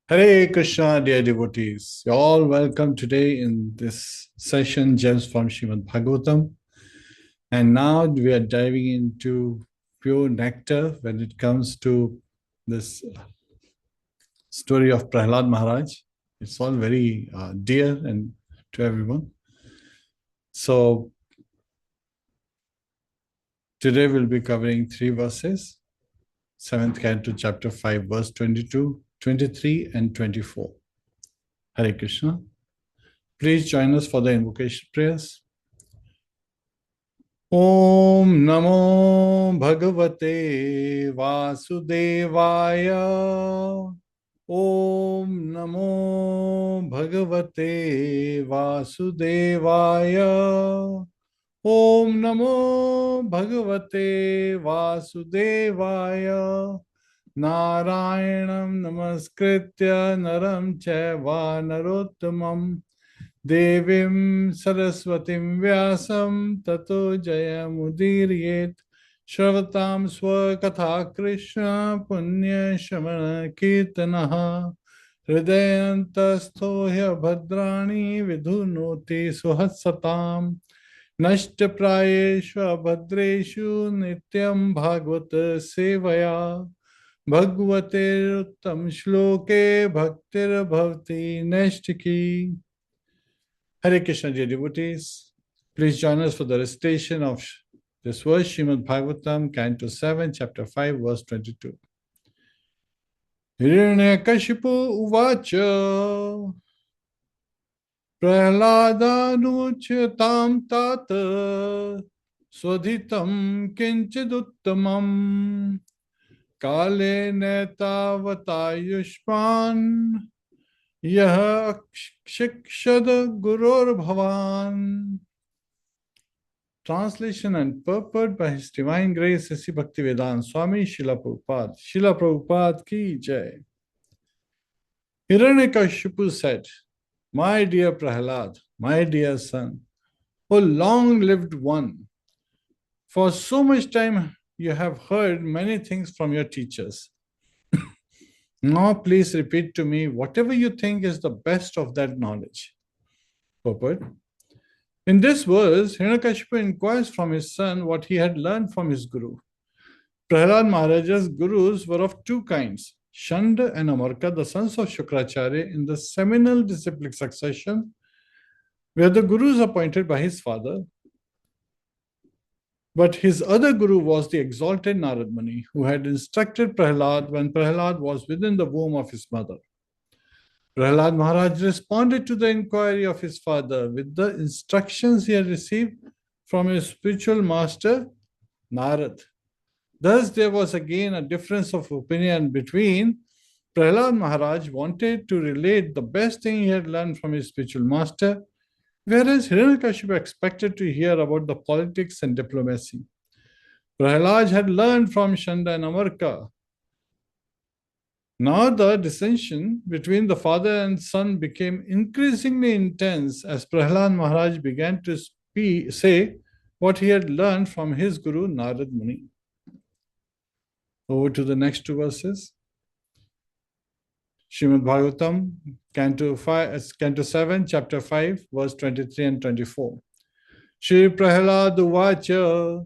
Hare Krishna, dear devotees. You're all welcome today in this session, Gems from Srimadbhagavatam. And now we are diving into pure nectar when it comes to this story of Prahlad Maharaj. It's all very dear and to everyone. So today we'll be covering three verses, 7th canto, chapter 5, verse 22, 23, and 24. Hare Krishna. Please join us for the invocation prayers. Om Namo Bhagavate Vasudevaya. Om Namo Bhagavate Vasudevaya. Om Namo Bhagavate Vasudevaya. Narayanam Namaskritya Naram Chaiva Narottamam Devim Saraswatim Vyasam Tato Jayamudiriyet Shravatam Swakatha Krishna Punya Shamana Kirtanaha Hridayantasthohya Bhadrani Vidhunoti Suhatsatam Nashtaprayeshu Bhadreshu Nityam Bhagavata Sevaya Bhagavate Uttam Shloke Bhaktir Bhavati Nashtiki. Hare Krishna, dear devotees. Please join us for the recitation of this verse, Srimadbhagavatam, Canto 7, Chapter 5, verse 22. Hiranyakashipu uvacha Prahladanuchyatam tata swadhitam kinchiduttamam kale netavatayushpan Yah Shikshad Gurur Bhavan. Translation and purport by His Divine Grace Sri Bhaktivedanta Swami Srila Prabhupada. Srila Prabhupada ki jai. Hiranyakashipu said, "My dear Prahlad, my dear son, O long-lived one, for so much time you have heard many things from your teachers. Now please repeat to me whatever you think is the best of that knowledge." Purport. In this verse, Hiranyakashipu inquires from his son what he had learned from his guru. Prahlad Maharaj's gurus were of two kinds, Shanda and Amarka, the sons of Shukracharya, in the seminal disciplic succession, were the gurus appointed by his father. But his other guru was the exalted Narad Muni, who had instructed Prahlad when Prahlad was within the womb of his mother. Prahlad Maharaj responded to the inquiry of his father with the instructions he had received from his spiritual master, Narad. Thus, there was again a difference of opinion between Prahlad Maharaj wanted to relate the best thing he had learned from his spiritual master, whereas Hiranyakashipu expected to hear about the politics and diplomacy. Prahlad had learned from Shanda and Amarka. Now the dissension between the father and son became increasingly intense as Prahlad Maharaj began to say what he had learned from his guru Narad Muni. Over to the next two verses. Srimadbhagavatam, Canto 7, Chapter 5, verse 23 and 24. Shri Prahlad Uvacha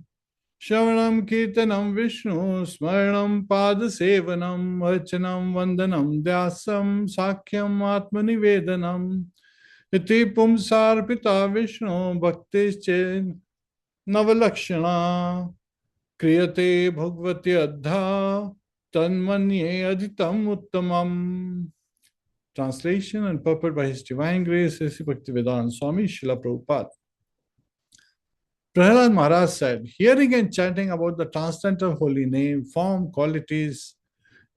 Shravanam Kirtanam Vishnu Smaranam Padasevanam Archanam Vandanam Dhyasam Sakhyam Atmanivedanam Iti Pumsarpita Vishnu Bhaktische Navalakshana Kriyate Bhagavati Adha Tanmanye Aditam Uttamam. Translation and purport by His Divine Grace Sri Bhaktivedanta Swami Srila Prabhupada. Prahlad Maharaj said, hearing and chanting about the transcendental holy name, form, qualities,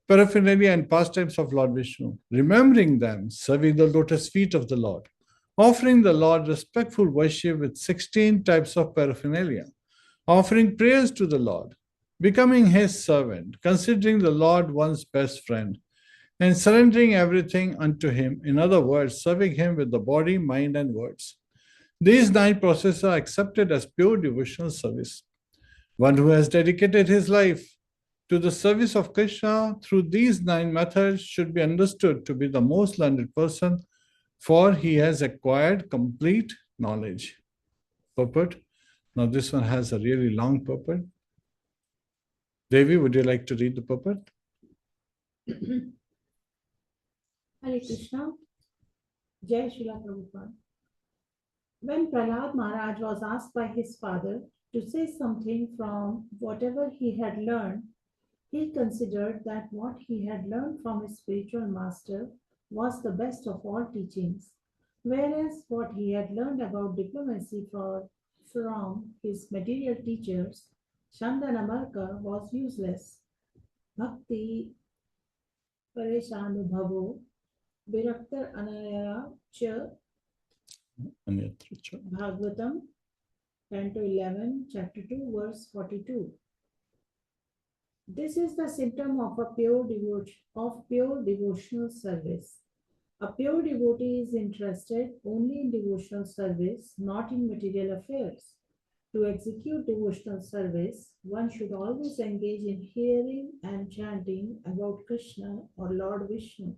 paraphernalia and pastimes of Lord Vishnu, remembering them, serving the lotus feet of the Lord, offering the Lord respectful worship with 16 types of paraphernalia, offering prayers to the Lord, becoming His servant, considering the Lord one's best friend, and surrendering everything unto Him, in other words, serving Him with the body, mind, and words. These 9 processes are accepted as pure devotional service. One who has dedicated his life to the service of Krishna through these 9 methods should be understood to be the most learned person, for he has acquired complete knowledge. Purport. Now this one has a really long purport. Devi, would you like to read the purport? Hare Krishna. Jai Srila Prabhupada. When Prahlad Maharaj was asked by his father to say something from whatever he had learned, he considered that what he had learned from his spiritual master was the best of all teachings, whereas what he had learned about diplomacy from his material teachers, Chandanamarka, was useless. Bhakti Pareshanubhavo Viraktar Anaya Cha Bhagavatam 10 to 11, chapter 2, verse 42. This is the symptom of pure devotional service. A pure devotee is interested only in devotional service, not in material affairs. To execute devotional service, one should always engage in hearing and chanting about Krishna or Lord Vishnu.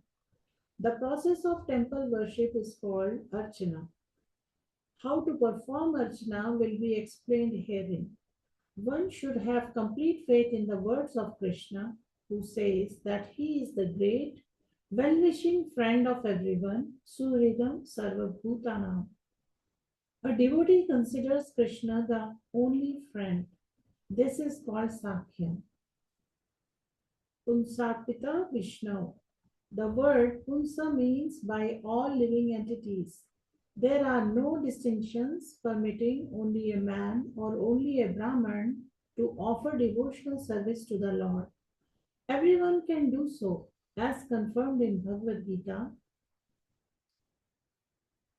The process of temple worship is called Archana. How to perform Archana will be explained herein. One should have complete faith in the words of Krishna, who says that he is the great, well-wishing friend of everyone, Suhridam Sarvabhutanam. A devotee considers Krishna the only friend. This is called Sakhya. Punsarpita Vishnu. The word Punsa means by all living entities. There are no distinctions permitting only a man or only a Brahman to offer devotional service to the Lord. Everyone can do so, as confirmed in Bhagavad Gita.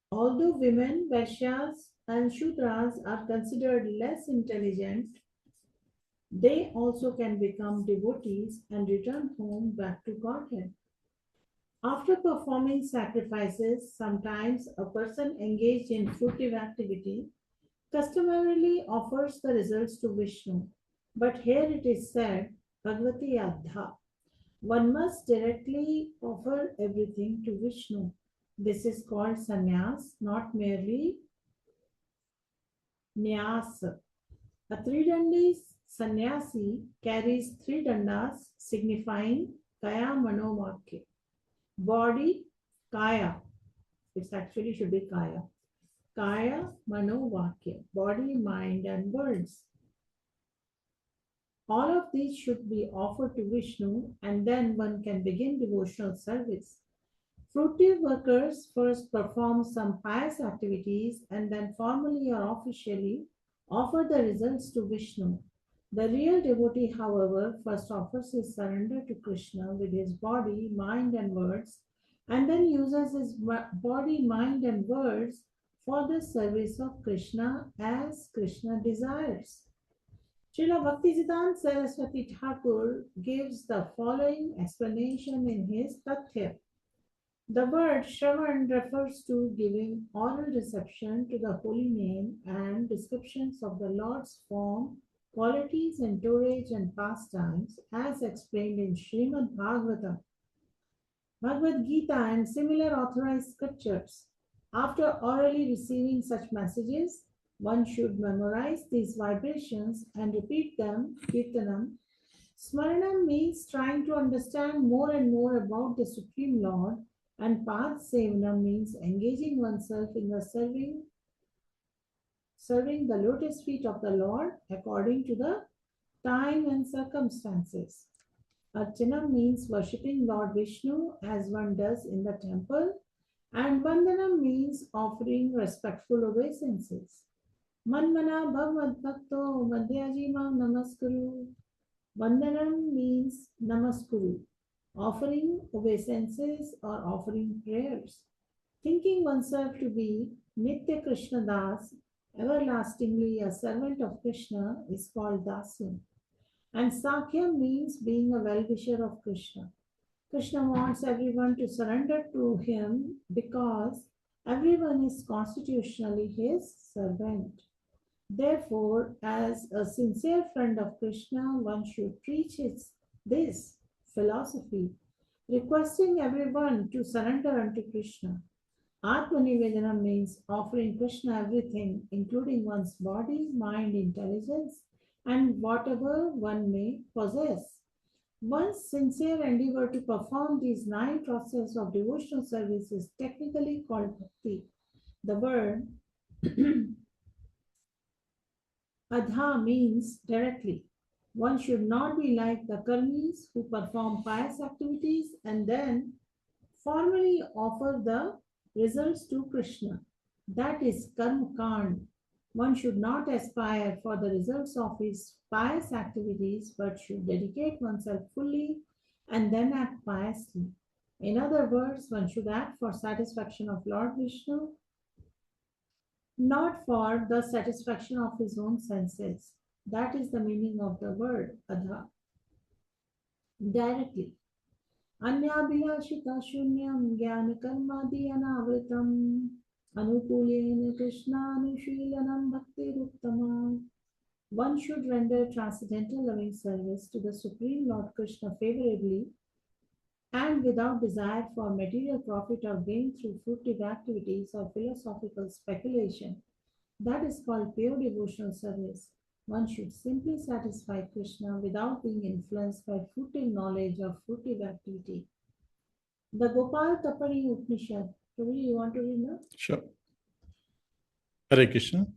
Although women, Vaishyas, and Shudras are considered less intelligent, they also can become devotees and return home back to Godhead. After performing sacrifices, sometimes a person engaged in fruitive activity customarily offers the results to Vishnu. But here it is said, Bhagavati Adha. One must directly offer everything to Vishnu. This is called sannyas, not merely nyas. A three-dandi sannyasi carries 3 dandas signifying kaya manovakya. Body, kaya. It actually should be kaya. Kaya, mano, vakya. Body, mind, and words. All of these should be offered to Vishnu, and then one can begin devotional service. Fruitive workers first perform some pious activities and then formally or officially offer the results to Vishnu. The real devotee, however, first offers his surrender to Krishna with his body, mind, and words, and then uses his body, mind, and words for the service of Krishna as Krishna desires. Srila Bhaktisiddhanta Saraswati Thakur gives the following explanation in his Tathya. The word Shravan refers to giving oral reception to the holy name and descriptions of the Lord's form, qualities, entourage, and pastimes as explained in Srimadbhagavatam, Bhagavad Gita, and similar authorized scriptures. After orally receiving such messages, one should memorize these vibrations and repeat them, Kirtanam. Smaranam means trying to understand more and more about the Supreme Lord, and Path Sevanam means engaging oneself in the serving the lotus feet of the Lord according to the time and circumstances. Archana means worshipping Lord Vishnu as one does in the temple, and Vandanam means offering respectful obeisances. Manmana Bhagavad Bhakto Madhyajima Namaskuru. Vandanam means Namaskuru, offering obeisances or offering prayers. Thinking oneself to be Nitya Krishna Das, everlastingly a servant of Krishna, is called Dasya. And Sakya means being a well-wisher of Krishna. Krishna wants everyone to surrender to him because everyone is constitutionally his servant. Therefore, as a sincere friend of Krishna, one should treat this philosophy, requesting everyone to surrender unto Krishna. Atmanivedana means offering Krishna everything, including one's body, mind, intelligence, and whatever one may possess. One's sincere endeavor to perform these 9 processes of devotional service is technically called bhakti. The word adha means directly. One should not be like the karmis who perform pious activities and then formally offer the results to Krishna. That is karma kand. One should not aspire for the results of his pious activities but should dedicate oneself fully and then act piously. In other words, one should act for satisfaction of Lord Vishnu, not for the satisfaction of his own senses. That is the meaning of the word adha. Directly. Anyabhilashiта shunyam jnana karmadi anavritam anukulena krishnanushilanam bhaktiruttama. One should render transcendental loving service to the Supreme Lord Krishna favorably and without desire for material profit or gain through fruitive activities or philosophical speculation. That is called pure devotional service. One should simply satisfy Krishna without being influenced by fruitive knowledge or fruitive activity. The Gopal Tapani Upanishad. Prabhuji, you want to read now? Sure. Hare Krishna.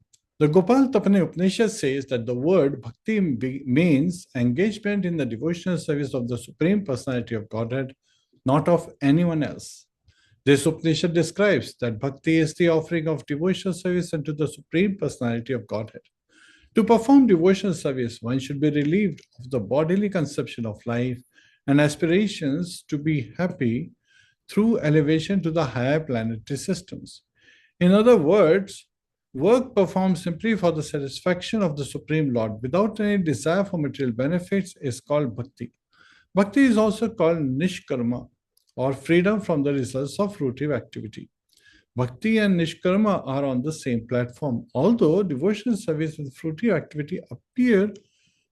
The Gopal Tapani Upanishad says that the word bhakti means engagement in the devotional service of the Supreme Personality of Godhead, not of anyone else. This Upanishad describes that bhakti is the offering of devotional service unto the Supreme Personality of Godhead. To perform devotional service, one should be relieved of the bodily conception of life and aspirations to be happy through elevation to the higher planetary systems. In other words, work performed simply for the satisfaction of the Supreme Lord without any desire for material benefits is called bhakti. Bhakti is also called nishkarma, or freedom from the results of fruitive activity. Bhakti and nishkarma are on the same platform, although devotional service with fruitive activity appear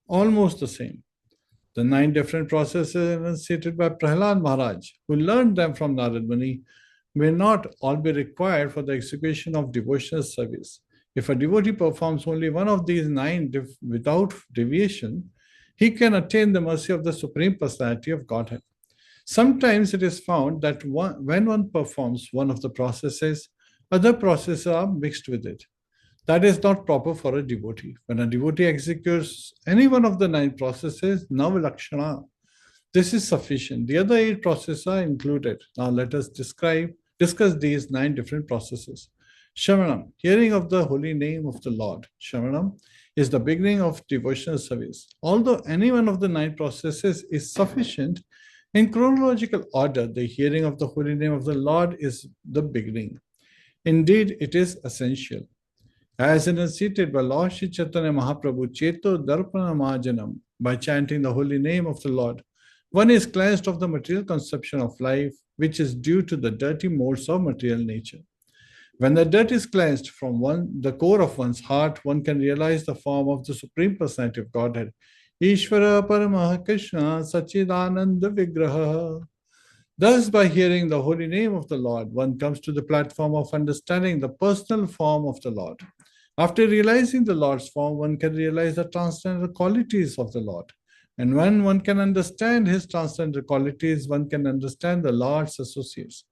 almost the same. The 9 different processes enunciated by Prahlad Maharaj, who learned them from Narad Muni, may not all be required for the execution of devotional service. If a devotee performs only one of these 9 without deviation, he can attain the mercy of the Supreme Personality of Godhead. Sometimes it is found that when one performs one of the processes, other processes are mixed with it. That is not proper for a devotee. When a devotee executes any one of the 9 processes, navalakshana, this is sufficient. The other 8 processes are included. Now let us discuss these 9 different processes. Sravanam, hearing of the holy name of the Lord. Sravanam is the beginning of devotional service. Although any one of the 9 processes is sufficient, in chronological order, the hearing of the holy name of the Lord is the beginning. Indeed, it is essential. As enunciated by Lord Sri Chaitanya Mahaprabhu, Cheto Darpana Mahajanam, by chanting the holy name of the Lord, one is cleansed of the material conception of life, which is due to the dirty modes of material nature. When the dirt is cleansed from the core of one's heart, one can realize the form of the Supreme Personality of Godhead. Ishvara Paramaha Krishna Sachidananda Vigraha. Thus, by hearing the holy name of the Lord, one comes to the platform of understanding the personal form of the Lord. After realizing the Lord's form, one can realize the transcendental qualities of the Lord. And when one can understand his transcendental qualities, one can understand the Lord's associates.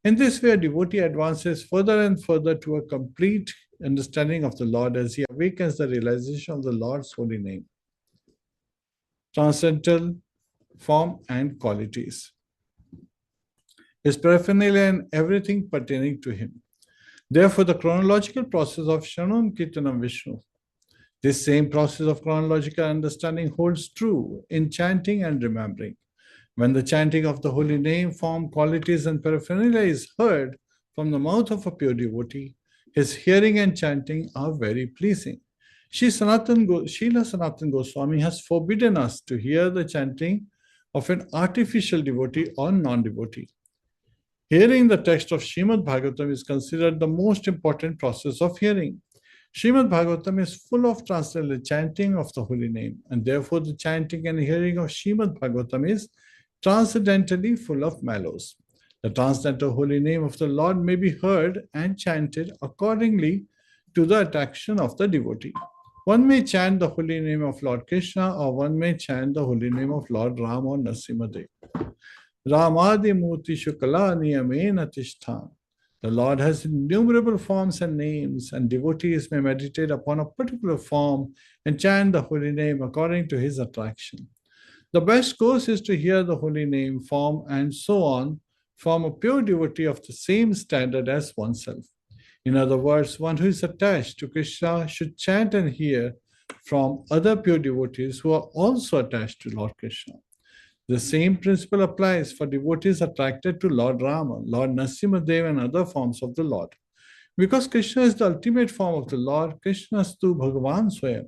In this way, a devotee advances further and further to a complete understanding of the Lord as he awakens the realization of the Lord's holy name. Transcendental form and qualities. His paraphernalia and everything pertaining to him. Therefore, the chronological process of Shranam Kirtanam Vishnu. This same process of chronological understanding holds true in chanting and remembering. When the chanting of the holy name, form, qualities, and paraphernalia is heard from the mouth of a pure devotee, his hearing and chanting are very pleasing. Srila Sanatana Goswami has forbidden us to hear the chanting of an artificial devotee or non-devotee. Hearing the text of Srimadbhagavatam is considered the most important process of hearing. Srimadbhagavatam is full of transcendental chanting of the holy name, and therefore the chanting and hearing of Srimadbhagavatam is transcendentally full of mallows. The transcendental holy name of the Lord may be heard and chanted accordingly to the attraction of the devotee. One may chant the holy name of Lord Krishna, or one may chant the holy name of Lord Ram or Nrsimhadev. Ramadi Murti Shukala Niyamena Tishthan. The Lord has innumerable forms and names, and devotees may meditate upon a particular form and chant the holy name according to his attraction. The best course is to hear the holy name, form, and so on from a pure devotee of the same standard as oneself. In other words, one who is attached to Krishna should chant and hear from other pure devotees who are also attached to Lord Krishna. The same principle applies for devotees attracted to Lord Rama, Lord Nrsimhadev, and other forms of the Lord. Because Krishna is the ultimate form of the Lord, Krishnastu Bhagavan Swayam.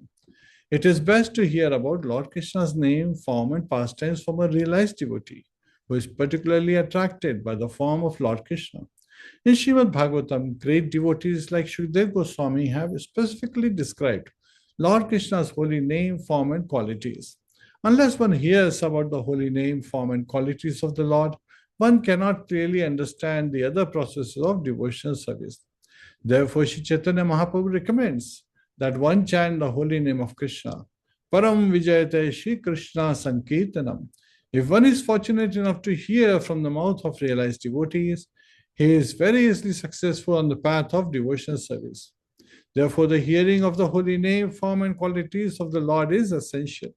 It is best to hear about Lord Krishna's name, form, and pastimes from a realized devotee who is particularly attracted by the form of Lord Krishna. In Srimad Bhagavatam, great devotees like Shukdev Goswami have specifically described Lord Krishna's holy name, form, and qualities. Unless one hears about the holy name, form, and qualities of the Lord, one cannot clearly understand the other processes of devotional service. Therefore, Sri Chaitanya Mahaprabhu recommends that one chant the holy name of Krishna. Param Vijayate Shri Krishna Sankirtanam. If one is fortunate enough to hear from the mouth of realized devotees, he is very easily successful on the path of devotional service. Therefore, the hearing of the holy name, form, and qualities of the Lord is essential.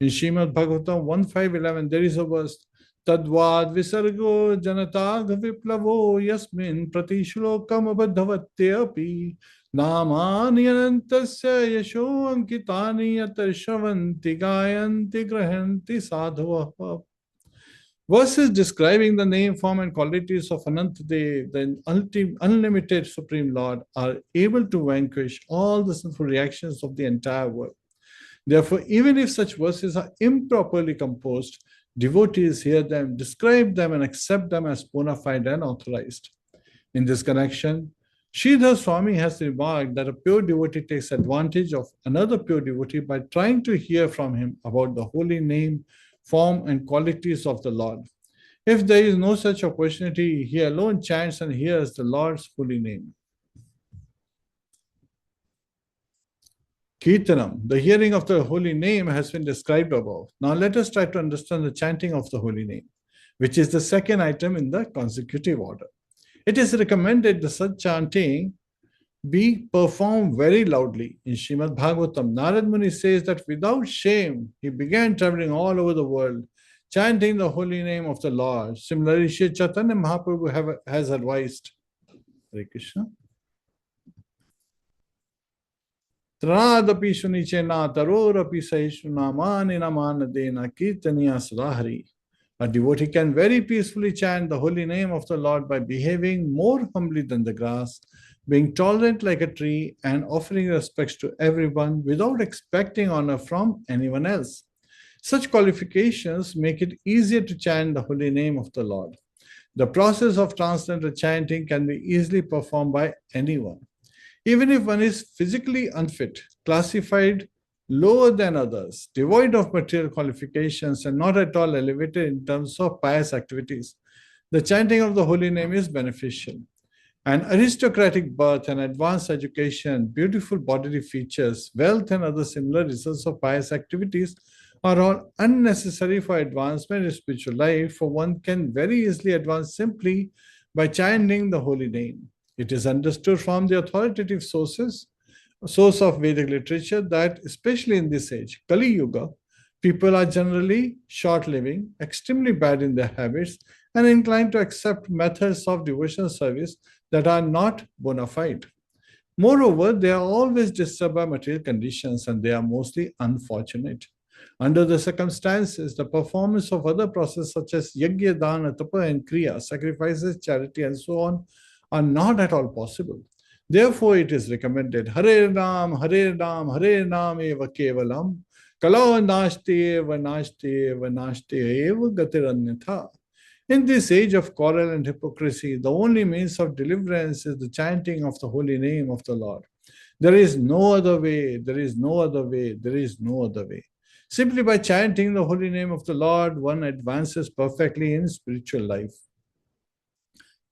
In Srimad Bhagavatam 1.5.11, there is a verse, Tadvad Visargo Janatag Viplavo Yasmin Pratishlokam Abadhavatyapi Namani Anantasya Yasho Ankitani Atarshavanti Gayanti Grahanti Sadhava. Verses describing the name, form, and qualities of Anantadev, the unlimited Supreme Lord, are able to vanquish all the sinful reactions of the entire world. Therefore, even if such verses are improperly composed, devotees hear them, describe them, and accept them as bona fide and authorized. In this connection, Sridhar Swami has remarked that a pure devotee takes advantage of another pure devotee by trying to hear from him about the holy name, form, and qualities of the Lord. If there is no such opportunity, he alone chants and hears the Lord's holy name. Kirtanam, the hearing of the holy name, has been described above. Now let us try to understand the chanting of the holy name, which is the second item in the consecutive order. It is recommended that such chanting be performed very loudly. In Srimad Bhagavatam, Narad Muni says that without shame, he began traveling all over the world, chanting the holy name of the Lord. Similarly, Sri Chaitanya Mahaprabhu has advised. Hare Krishna. Tradapi sunichena tarorapi saishuna mani namana dena kirtaniya sudahari. A devotee can very peacefully chant the holy name of the Lord by behaving more humbly than the grass, being tolerant like a tree, and offering respects to everyone without expecting honor from anyone else. Such qualifications make it easier to chant the holy name of the Lord. The process of transcendental chanting can be easily performed by anyone. Even if one is physically unfit, classified lower than others, devoid of material qualifications, and not at all elevated in terms of pious activities, the chanting of the holy name is beneficial. An aristocratic birth and advanced education, beautiful bodily features, wealth, and other similar results of pious activities are all unnecessary for advancement in spiritual life, for one can very easily advance simply by chanting the holy name. It is understood from the authoritative source of Vedic literature that, especially in this age, Kali Yuga, people are generally short-living, extremely bad in their habits, and inclined to accept methods of devotional service that are not bona fide. Moreover, they are always disturbed by material conditions, and they are mostly unfortunate. Under the circumstances, the performance of other processes such as yajna, dana, tapa, and kriya, sacrifices, charity, and so on, are not at all possible. Therefore, it is recommended, Hare Ram, Hare Ram, Hare Ram eva kevalam, kalau nashte eva nashte eva nashte eva gatiranyatha. In this age of quarrel and hypocrisy, the only means of deliverance is the chanting of the holy name of the Lord. There is no other way, there is no other way, there is no other way. Simply by chanting the holy name of the Lord, one advances perfectly in spiritual life.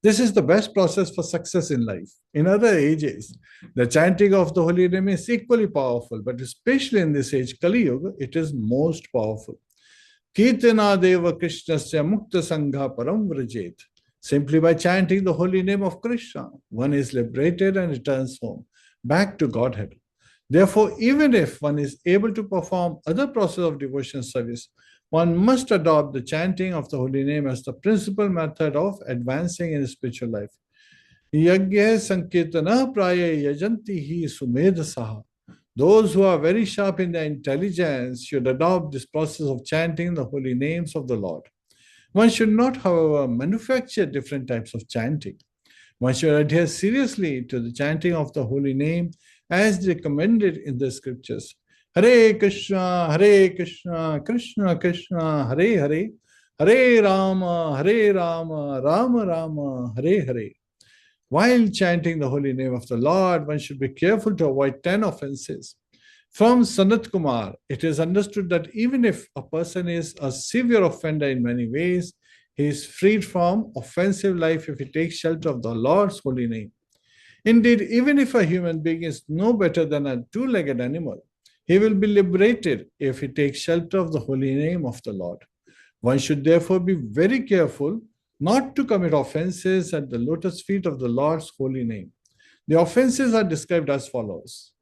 This is the best process for success in life. In other ages, the chanting of the holy name is equally powerful, but especially in this age, Kali Yuga, it is most powerful. Kirtana Deva Krishnasya Mukta Sangha Param Vrajet. Simply by chanting the holy name of Krishna, one is liberated and returns home, back to Godhead. Therefore, even if one is able to perform other process of devotion service, one must adopt the chanting of the holy name as the principal method of advancing in spiritual life. Yagya Sankirtana Praya Yajanti Hi Sumedhasaha. Those who are very sharp in their intelligence should adopt this process of chanting the holy names of the Lord. One should not, however, manufacture different types of chanting. One should adhere seriously to the chanting of the holy name as recommended in the scriptures. Hare Krishna, Krishna Krishna, Hare Hare, Hare Rama, Rama Rama, Hare Hare. While chanting the holy name of the Lord, one should be careful to avoid 10 offenses. From Sanat Kumar, it is understood that even if a person is a severe offender in many ways, he is freed from offensive life if he takes shelter of the Lord's holy name. Indeed, even if a human being is no better than a two-legged animal, he will be liberated if he takes shelter of the holy name of the Lord. One should therefore be very careful not to commit offenses at the lotus feet of the Lord's holy name. The offenses are described as follows.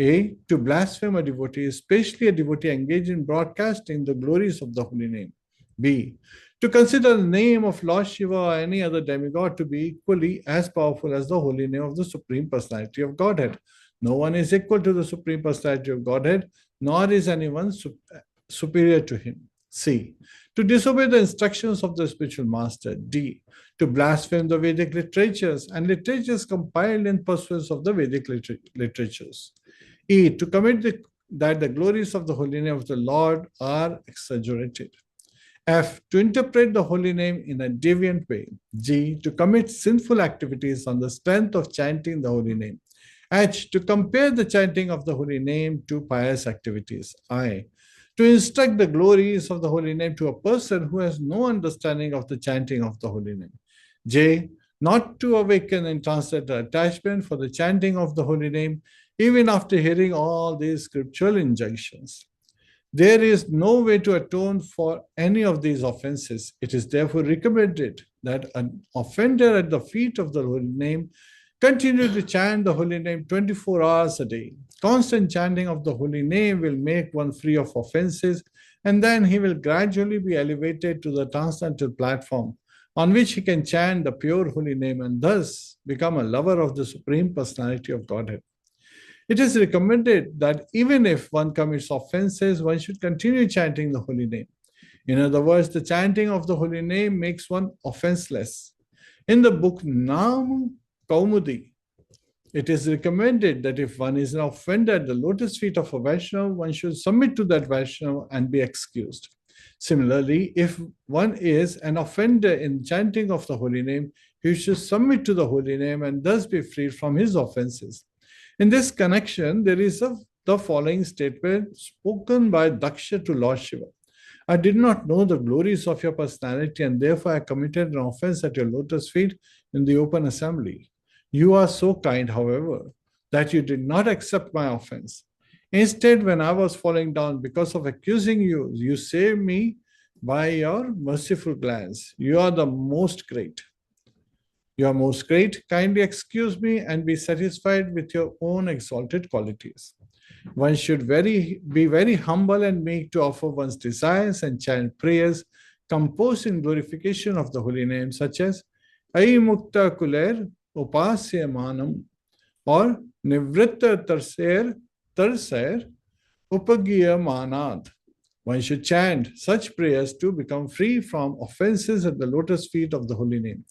A. To blaspheme a devotee, especially a devotee engaged in broadcasting the glories of the holy name. B. To consider the name of Lord Shiva or any other demigod to be equally as powerful as the holy name of the Supreme Personality of Godhead. No one is equal to the Supreme Personality of Godhead, nor is anyone superior to him. C. To disobey the instructions of the spiritual master. D. To blaspheme the Vedic literatures and literatures compiled in pursuance of the Vedic literatures. E. To commit that the glories of the holy name of the Lord are exaggerated. F. To interpret the holy name in a deviant way. G. To commit sinful activities on the strength of chanting the holy name. H. To compare the chanting of the holy name to pious activities. I. To instruct the glories of the holy name to a person who has no understanding of the chanting of the holy name. J. Not to awaken in transcendental attachment for the chanting of the holy name, even after hearing all these scriptural injunctions. There is no way to atone for any of these offenses. It is therefore recommended that an offender at the feet of the holy name continue to chant the holy name 24 hours a day. Constant chanting of the holy name will make one free of offenses, and then he will gradually be elevated to the transcendental platform on which he can chant the pure holy name and thus become a lover of the Supreme Personality of Godhead. It is recommended that even if one commits offenses, one should continue chanting the holy name. In other words, the chanting of the holy name makes one offenseless. In the book Nam Kaumudi, it is recommended that if one is an offender at the lotus feet of a Vaishnava, one should submit to that Vaishnava and be excused. Similarly, if one is an offender in chanting of the holy name, he should submit to the holy name and thus be freed from his offenses. In this connection, there is the following statement spoken by Daksha to Lord Shiva. I did not know the glories of your personality, and therefore I committed an offense at your lotus feet in the open assembly. You are so kind, however, that you did not accept my offense. Instead, when I was falling down because of accusing you, you saved me by your merciful glance. You are the most great. You are most great. Kindly excuse me and be satisfied with your own exalted qualities. One should be very humble and meek to offer one's desires and chant prayers composed in glorification of the holy name, such as Ai Mukta Kuler Upasya Manam or Nivritta Tarser Upagiya Manad. One should chant such prayers to become free from offenses at the lotus feet of the holy name.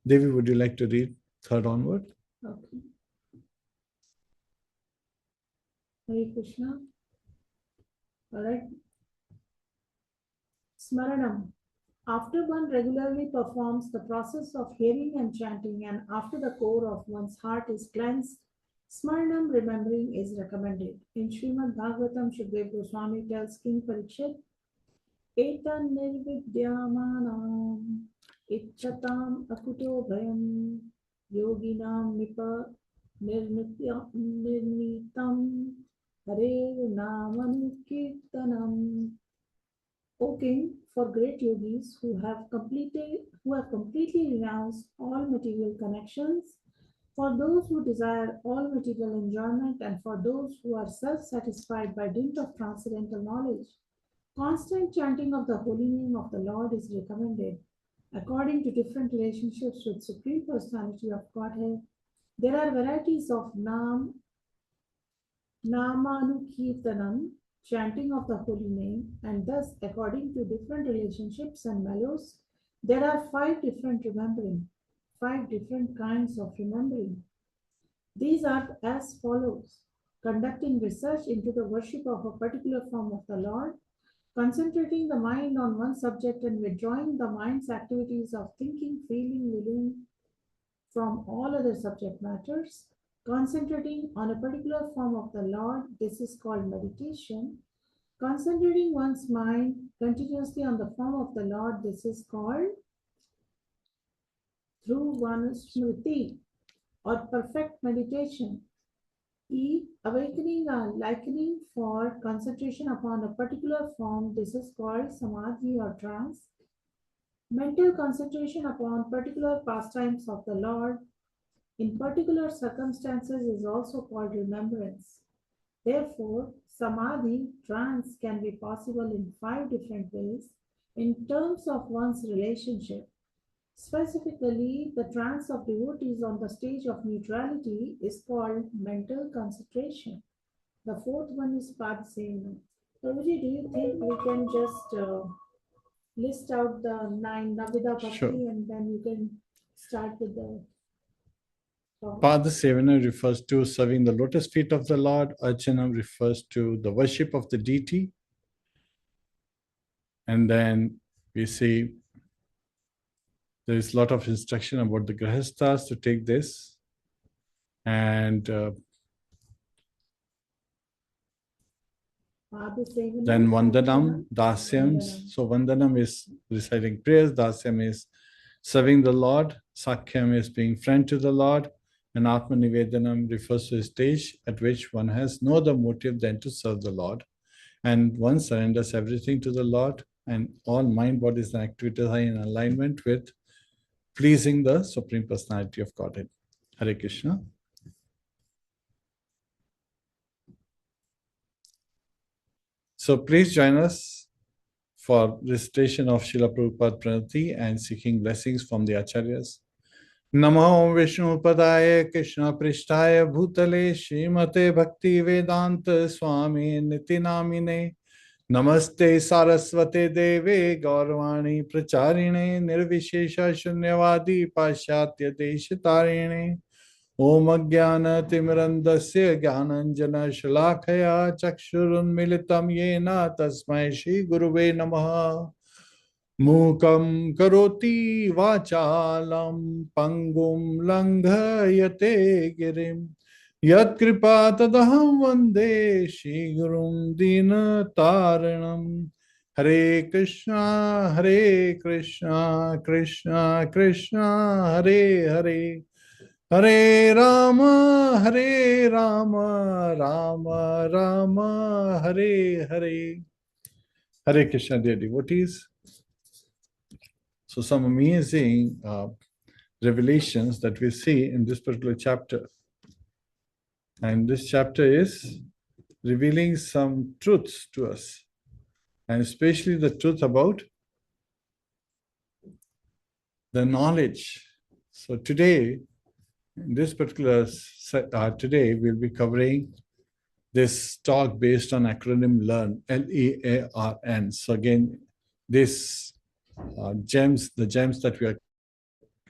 Devi, would you like to read third onward? Okay. Hare Krishna. All right. Smaranam. After one regularly performs the process of hearing and chanting, and after the core of one's heart is cleansed, Smaranam, remembering, is recommended. In Srimadbhagavatam, Shukdev Goswami tells King Parikshit, Etan nirvidyamanam ichatam akuto bhayam yoginam nipa nirnitam hare namanukirtanam. O King, for great yogis who have completely renounced all material connections, for those who desire all material enjoyment, and for those who are self-satisfied by dint of transcendental knowledge, constant chanting of the holy name of the Lord is recommended. According to different relationships with Supreme Personality of Godhead, there are varieties of Namanukirtanam, chanting of the holy name, and thus, according to different relationships and mellows, there are five different kinds of remembering. These are as follows: conducting research into the worship of a particular form of the Lord, concentrating the mind on one subject and withdrawing the mind's activities of thinking, feeling, willing from all other subject matters, concentrating on a particular form of the Lord, this is called meditation, concentrating one's mind continuously on the form of the Lord, this is called through one's smriti or perfect meditation. E. Awakening or likening for concentration upon a particular form, this is called samadhi or trance. Mental concentration upon particular pastimes of the Lord in particular circumstances is also called remembrance. Therefore, samadhi, trance, can be possible in five different ways in terms of one's relationship. Specifically, the trance of devotees on the stage of neutrality is called mental concentration. The fourth one is pastimes. Prabhuji, do you think we can just list out the 9 Navida Bhakti Sure. and then you can start with the Padasevana refers to serving the lotus feet of the Lord. Archana refers to the worship of the deity. And then we see there is a lot of instruction about the grahasthas to take this. And then Vandanam, Dasyams. So Vandanam is reciting prayers, Dasyam is serving the Lord, Sakhyam is being friend to the Lord, and Atma Nivedanam refers to a stage at which one has no other motive than to serve the Lord. And one surrenders everything to the Lord, and all mind, bodies, and activities are in alignment with pleasing the Supreme Personality of Godhead. Hare Krishna. So please join us for recitation of Srila Prabhupada Pranati and seeking blessings from the Acharyas. Namo Vishnu Padaya Krishna Prishtaya Bhutale Srimate Bhakti Vedanta Swami Niti Namine Namaste Saraswate Deve Gaurvani Pracharine Nirvishesha Shunyavadi Pashatya Deshitarine Om Jnana Timirandasya Jnananjana Shalakaya Chakshurun Militam Yena Tasmai Shri Guruve Namaha Mukam Karoti Vachalam Pangum Langhayate Girim Yat Kripa Tadaham Vande Shri Gurum Dina Taranam Hare Krishna Krishna Krishna Hare Hare Hare Rama, Rama Rama, Hare Hare. Hare Krishna, dear devotees. So some amazing revelations that we see in this particular chapter. And this chapter is revealing some truths to us. And especially the truth about the knowledge. So today, in this particular today, we'll be covering this talk based on acronym LEARN, L-E-A-R-N. So again, this the gems that we are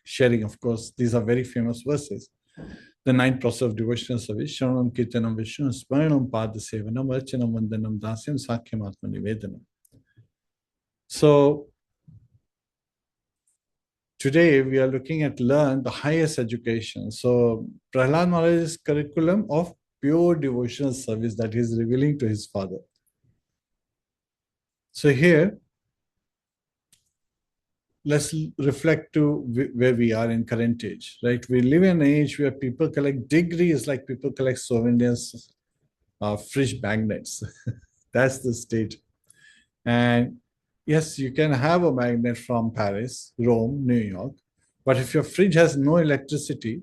sharing, of course, these are very famous verses. The 9 process of devotional service, Sravanam, Kirtanam, Vishnu, Smaranam, Padasevanam, Archanam, Vandanam, Dasyam, Sakhyam, Atma Nivedanam. So today we are looking at learn the highest education. So Prahlad Maharaj's curriculum of pure devotional service that he is revealing to his father. So here, let's reflect to where we are in current age, right? We live in an age where people collect degrees like people collect souvenirs, fridge magnets. That's the state. And yes, you can have a magnet from Paris, Rome, New York, but if your fridge has no electricity,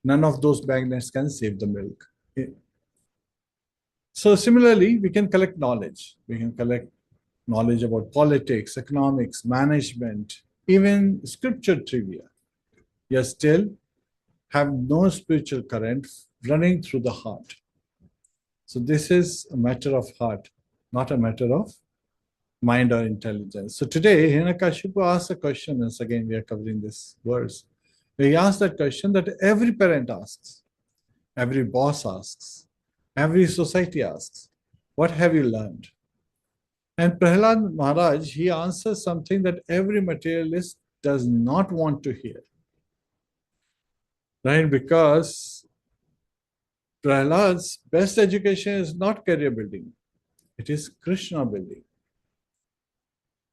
none of those magnets can save the milk. So similarly, we can collect knowledge. We can collect knowledge about politics, economics, management, even scripture trivia. Yet still have no spiritual current running through the heart. So this is a matter of heart, not a matter of mind or intelligence. So today, Hiranyakashipu asks a question, once again we are covering this verse. He asks that question that every parent asks, every boss asks, every society asks, what have you learned? And Prahlad Maharaj, he answers something that every materialist does not want to hear. Right? Because Prahlad's best education is not career building. It is Krishna building.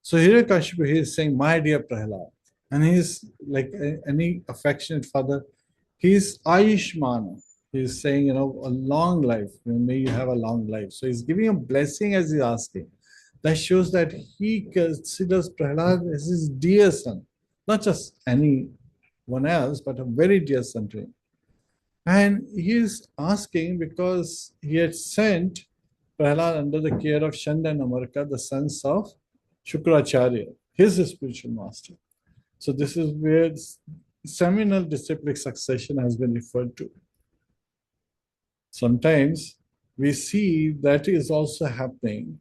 So Hiranyakashipu, he is saying, my dear Prahlad. And he is like any affectionate father. He is Ayushmana. He is saying, a long life. May you have a long life. So he's giving a blessing as he's asking. That shows that he considers Prahlad as his dear son. Not just anyone else, but a very dear son to him. And he is asking because he had sent Prahlad under the care of Shanda and Amarka, the sons of Shukracharya, his spiritual master. So this is where seminal disciplic succession has been referred to. Sometimes we see that is also happening,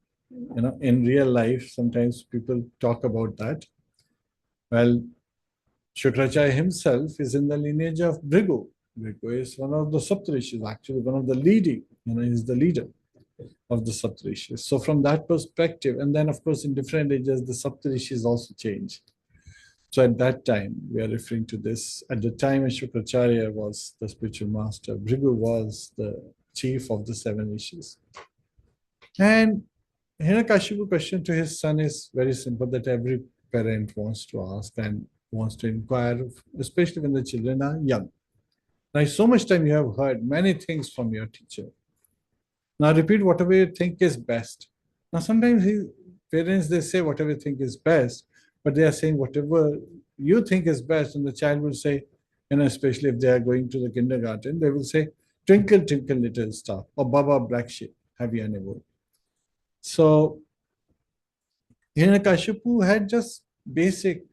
in real life. Sometimes people talk about that. Well, Shukracharya himself is in the lineage of Bhrigu. Bhrigu is one of the Saptarishis, actually one of the leading, he's the leader of the Saptarishis. So from that perspective, and then of course in different ages, the Saptarishis also change. So at that time, we are referring to this. At the time when Shukracharya was the spiritual master, Bhrigu was the chief of the 7 rishis. And Hiranyakashipu's question to his son is very simple, that every parent wants to ask and wants to inquire, especially when the children are young. Now, so much time you have heard many things from your teacher. Now repeat whatever you think is best. Now sometimes parents, they say whatever you think is best, but they are saying whatever you think is best, and the child will say, especially if they are going to the kindergarten, they will say, twinkle, twinkle, little star, or Baba, black sheep, have you any word? So Hiranyakashipu had just basic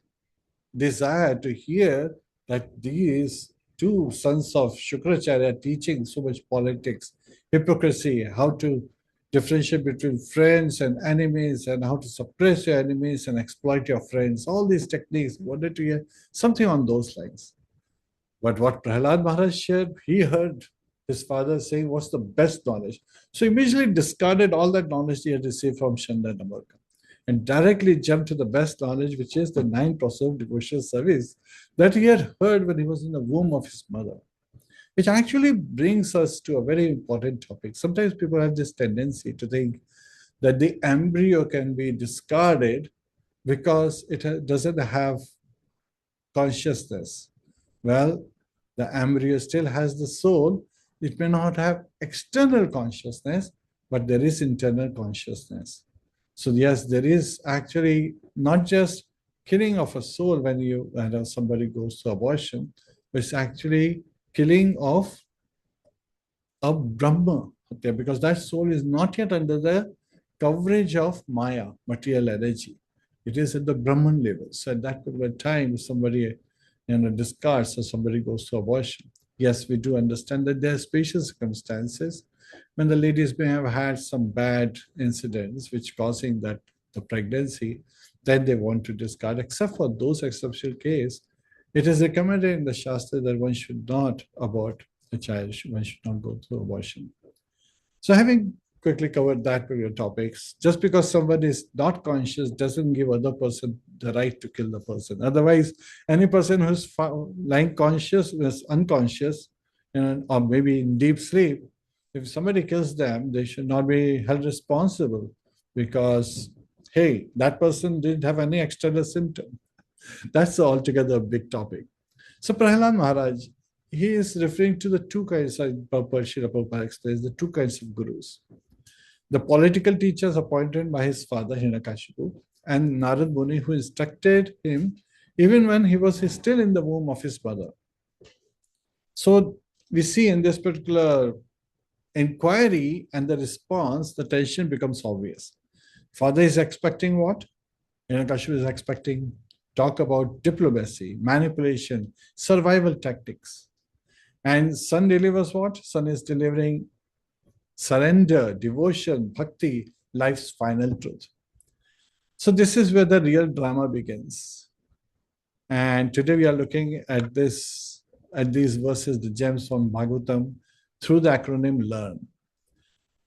desire to hear that these 2 sons of Shukracharya teaching so much politics, hypocrisy, how to differentiate between friends and enemies, and how to suppress your enemies and exploit your friends, all these techniques. Wanted to hear something on those lines. But what Prahlad Maharaj shared, he heard his father saying what's the best knowledge. So immediately discarded all that knowledge he had received from Shanda and Amarka and directly jumped to the best knowledge, which is the 9 process of devotional service that he had heard when he was in the womb of his mother. Which actually brings us to a very important topic. Sometimes people have this tendency to think that the embryo can be discarded because it doesn't have consciousness. Well, the embryo still has the soul. It may not have external consciousness, but there is internal consciousness. So yes, there is actually not just killing of a soul when somebody goes to abortion, but it's actually killing of a Brahma, because that soul is not yet under the coverage of Maya, material energy. It is at the Brahman level. So at that particular time, if somebody discards or somebody goes to abortion, yes, we do understand that there are special circumstances when the ladies may have had some bad incidents which causing that the pregnancy, then they want to discard. Except for those exceptional cases, it is recommended in the Shastra that one should not abort a child, one should not go through abortion. So having quickly covered that with your topics, just because somebody is not conscious doesn't give other person the right to kill the person. Otherwise, any person who's lying conscious, is unconscious, or maybe in deep sleep, if somebody kills them, they should not be held responsible because, hey, that person didn't have any external symptom. That's altogether a big topic. So Prahlad Maharaj, he is referring to the two kinds, like Srila Prabhupada explains, the two kinds of gurus. The political teachers appointed by his father, Hiranyakashipu, and Narad Muni, who instructed him even when he was still in the womb of his mother. So we see in this particular inquiry and the response, the tension becomes obvious. Father is expecting what? Hiranyakashipu is expecting talk about diplomacy, manipulation, survival tactics. And son delivers what? Son is delivering surrender, devotion, bhakti, life's final truth. So this is where the real drama begins. And today we are looking at these verses, the gems from Bhagavatam, through the acronym LEARN.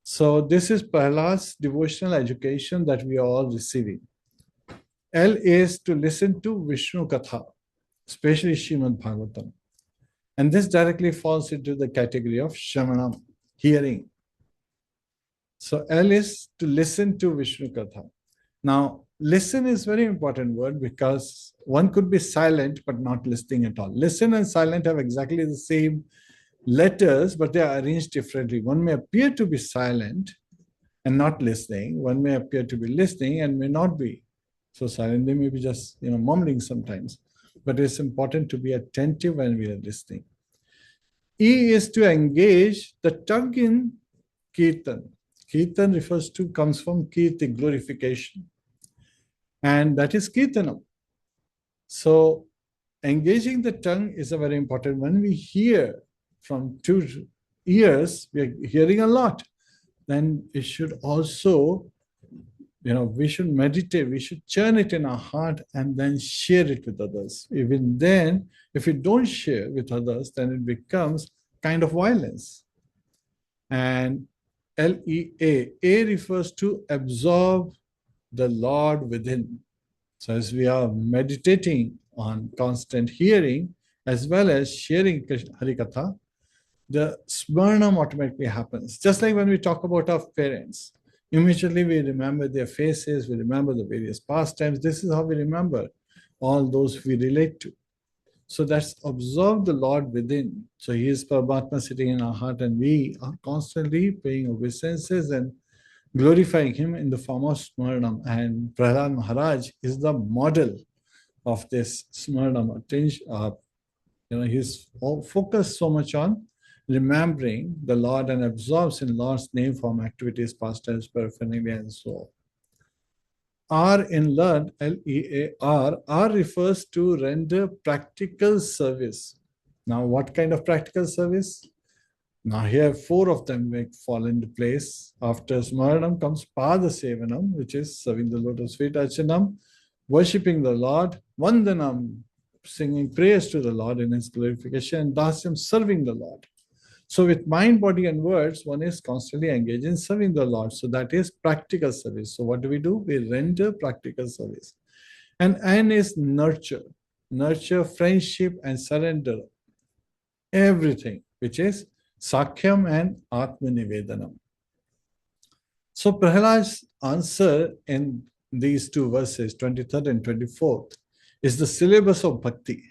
So this is Prahlad's devotional education that we are all receiving. L is to listen to Vishnu Katha, especially Srimadbhagavatam. And this directly falls into the category of Sravanam, hearing. So L is to listen to Vishnu Katha. Now, listen is very important word because one could be silent but not listening at all. Listen and silent have exactly the same letters, but they are arranged differently. One may appear to be silent and not listening. One may appear to be listening and may not be so silent. They may be just mumbling sometimes. But it's important to be attentive when we are listening. E is to engage the tongue in kirtan. Kirtan comes from kirti, glorification. And that is kirtanam. So engaging the tongue is a very important. When we hear from two ears, we are hearing a lot. Then it should also, we should meditate, we should churn it in our heart and then share it with others. Even then, if we don't share with others, then it becomes kind of violence. And LEA, A refers to absorb the Lord within. So as we are meditating on constant hearing, as well as sharing Harikatha, the smaranam automatically happens. Just like when we talk about our parents, immediately we remember their faces, we remember the various pastimes. This is how we remember all those we relate to. So that's absorb the Lord within. So He is Paramatma sitting in our heart, and we are constantly paying obeisances and glorifying Him in the form of smaranam. And Prahlad Maharaj is the model of this smaranam. He's focused so much on remembering the Lord and absorbs in Lord's name, form, activities, pastimes, paraphernalia, and so on. R in learn, L-E-A-R, R refers to render practical service. Now, what kind of practical service? Now, here 4 of them may fall into place. After Smaranam comes Pada Sevanam, which is serving the lotus feet, Archanam, worshipping the Lord, Vandanam, singing prayers to the Lord in His glorification, and Dasyam, serving the Lord. So with mind, body, and words, one is constantly engaged in serving the Lord. So that is practical service. So what do? We render practical service. And N is nurture. Nurture, friendship, and surrender. Everything, which is Sakhyam and Atmanivedanam. So Prahlad's answer in these 2 verses, 23rd and 24th, is the syllabus of bhakti.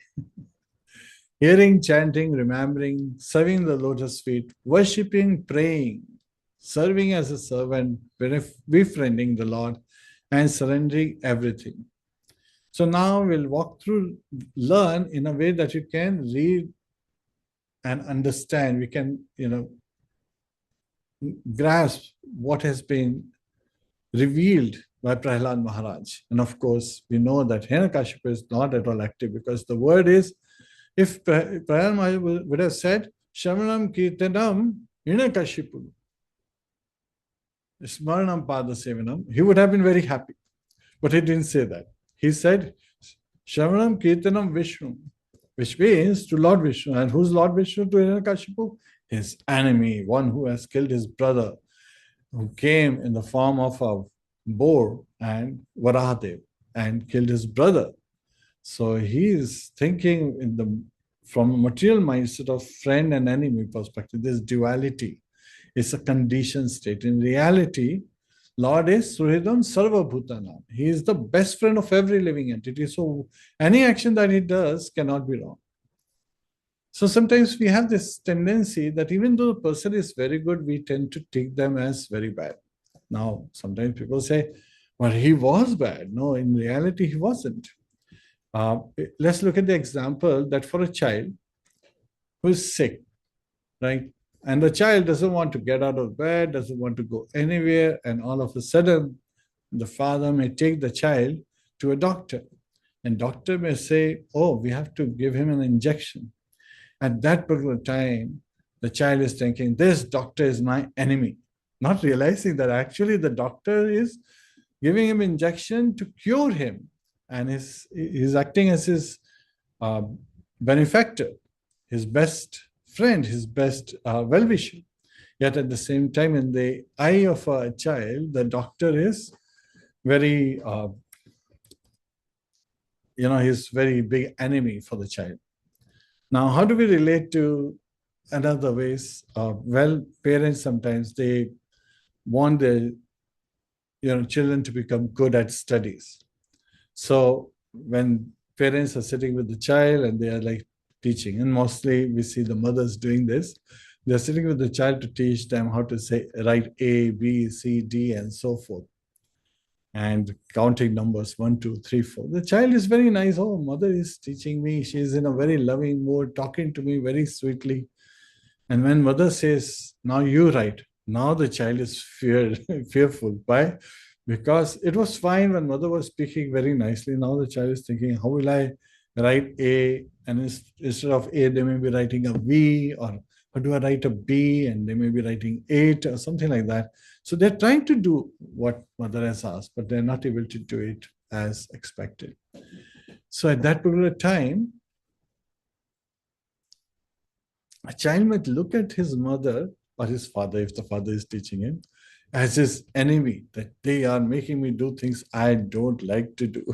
Hearing, chanting, remembering, serving the lotus feet, worshipping, praying, serving as a servant, befriending the Lord, and surrendering everything. So now we'll walk through, learn in a way that you can read and understand. We can, grasp what has been revealed by Prahlad Maharaj. And of course, we know that Hiranyakashipu is not at all active because the word is, if Prahlad Maharaj would have said, Shravanam Kirtanam Hiranyakashipu, Smaranam Pada Sevanam, he would have been very happy. But he didn't say that. He said, Shravanam Kirtanam Vishnu, which means to Lord Vishnu. And who's Lord Vishnu to Hiranyakashipu? His enemy, one who has killed his brother, who came in the form of a boar and Varahadev. and killed his brother. So he is thinking from a material mindset of friend and enemy perspective. This duality is a conditioned state. In reality, Lord is Suhridam Sarva Bhutanam. He is the best friend of every living entity. So any action that he does cannot be wrong. So sometimes we have this tendency that even though the person is very good, we tend to take them as very bad. Now, sometimes people say, well, he was bad. No, in reality, he wasn't. Let's look at the example that for a child who is sick, right? And the child doesn't want to get out of bed, doesn't want to go anywhere, and all of a sudden, the father may take the child to a doctor. And doctor may say, oh, we have to give him an injection. At that particular time, the child is thinking, this doctor is my enemy, not realizing that actually the doctor is giving him injection to cure him, and is acting as his benefactor, his best friend, his best well-wisher. Yet at the same time, in the eye of a child, the doctor is very, he's very big enemy for the child. Now, how do we relate to another ways? Well, parents sometimes they want their children to become good at studies. So when parents are sitting with the child and they are like teaching, and mostly we see the mothers doing this, they're sitting with the child to teach them how to say write A, B, C, D, and so forth, and counting numbers 1, 2, 3, 4. The child is very nice. Oh, mother is teaching me. She's in a very loving mood, talking to me very sweetly. And when mother says, now you write, now the child is fearful. Why? Because it was fine when mother was speaking very nicely. Now the child is thinking, how will I write A? And instead of A, they may be writing a V, or how do I write a B? And they may be writing 8 or something like that. So they're trying to do what mother has asked, but they're not able to do it as expected. So at that particular time, a child might look at his mother or his father, if the father is teaching him, as his enemy, that they are making me do things I don't like to do.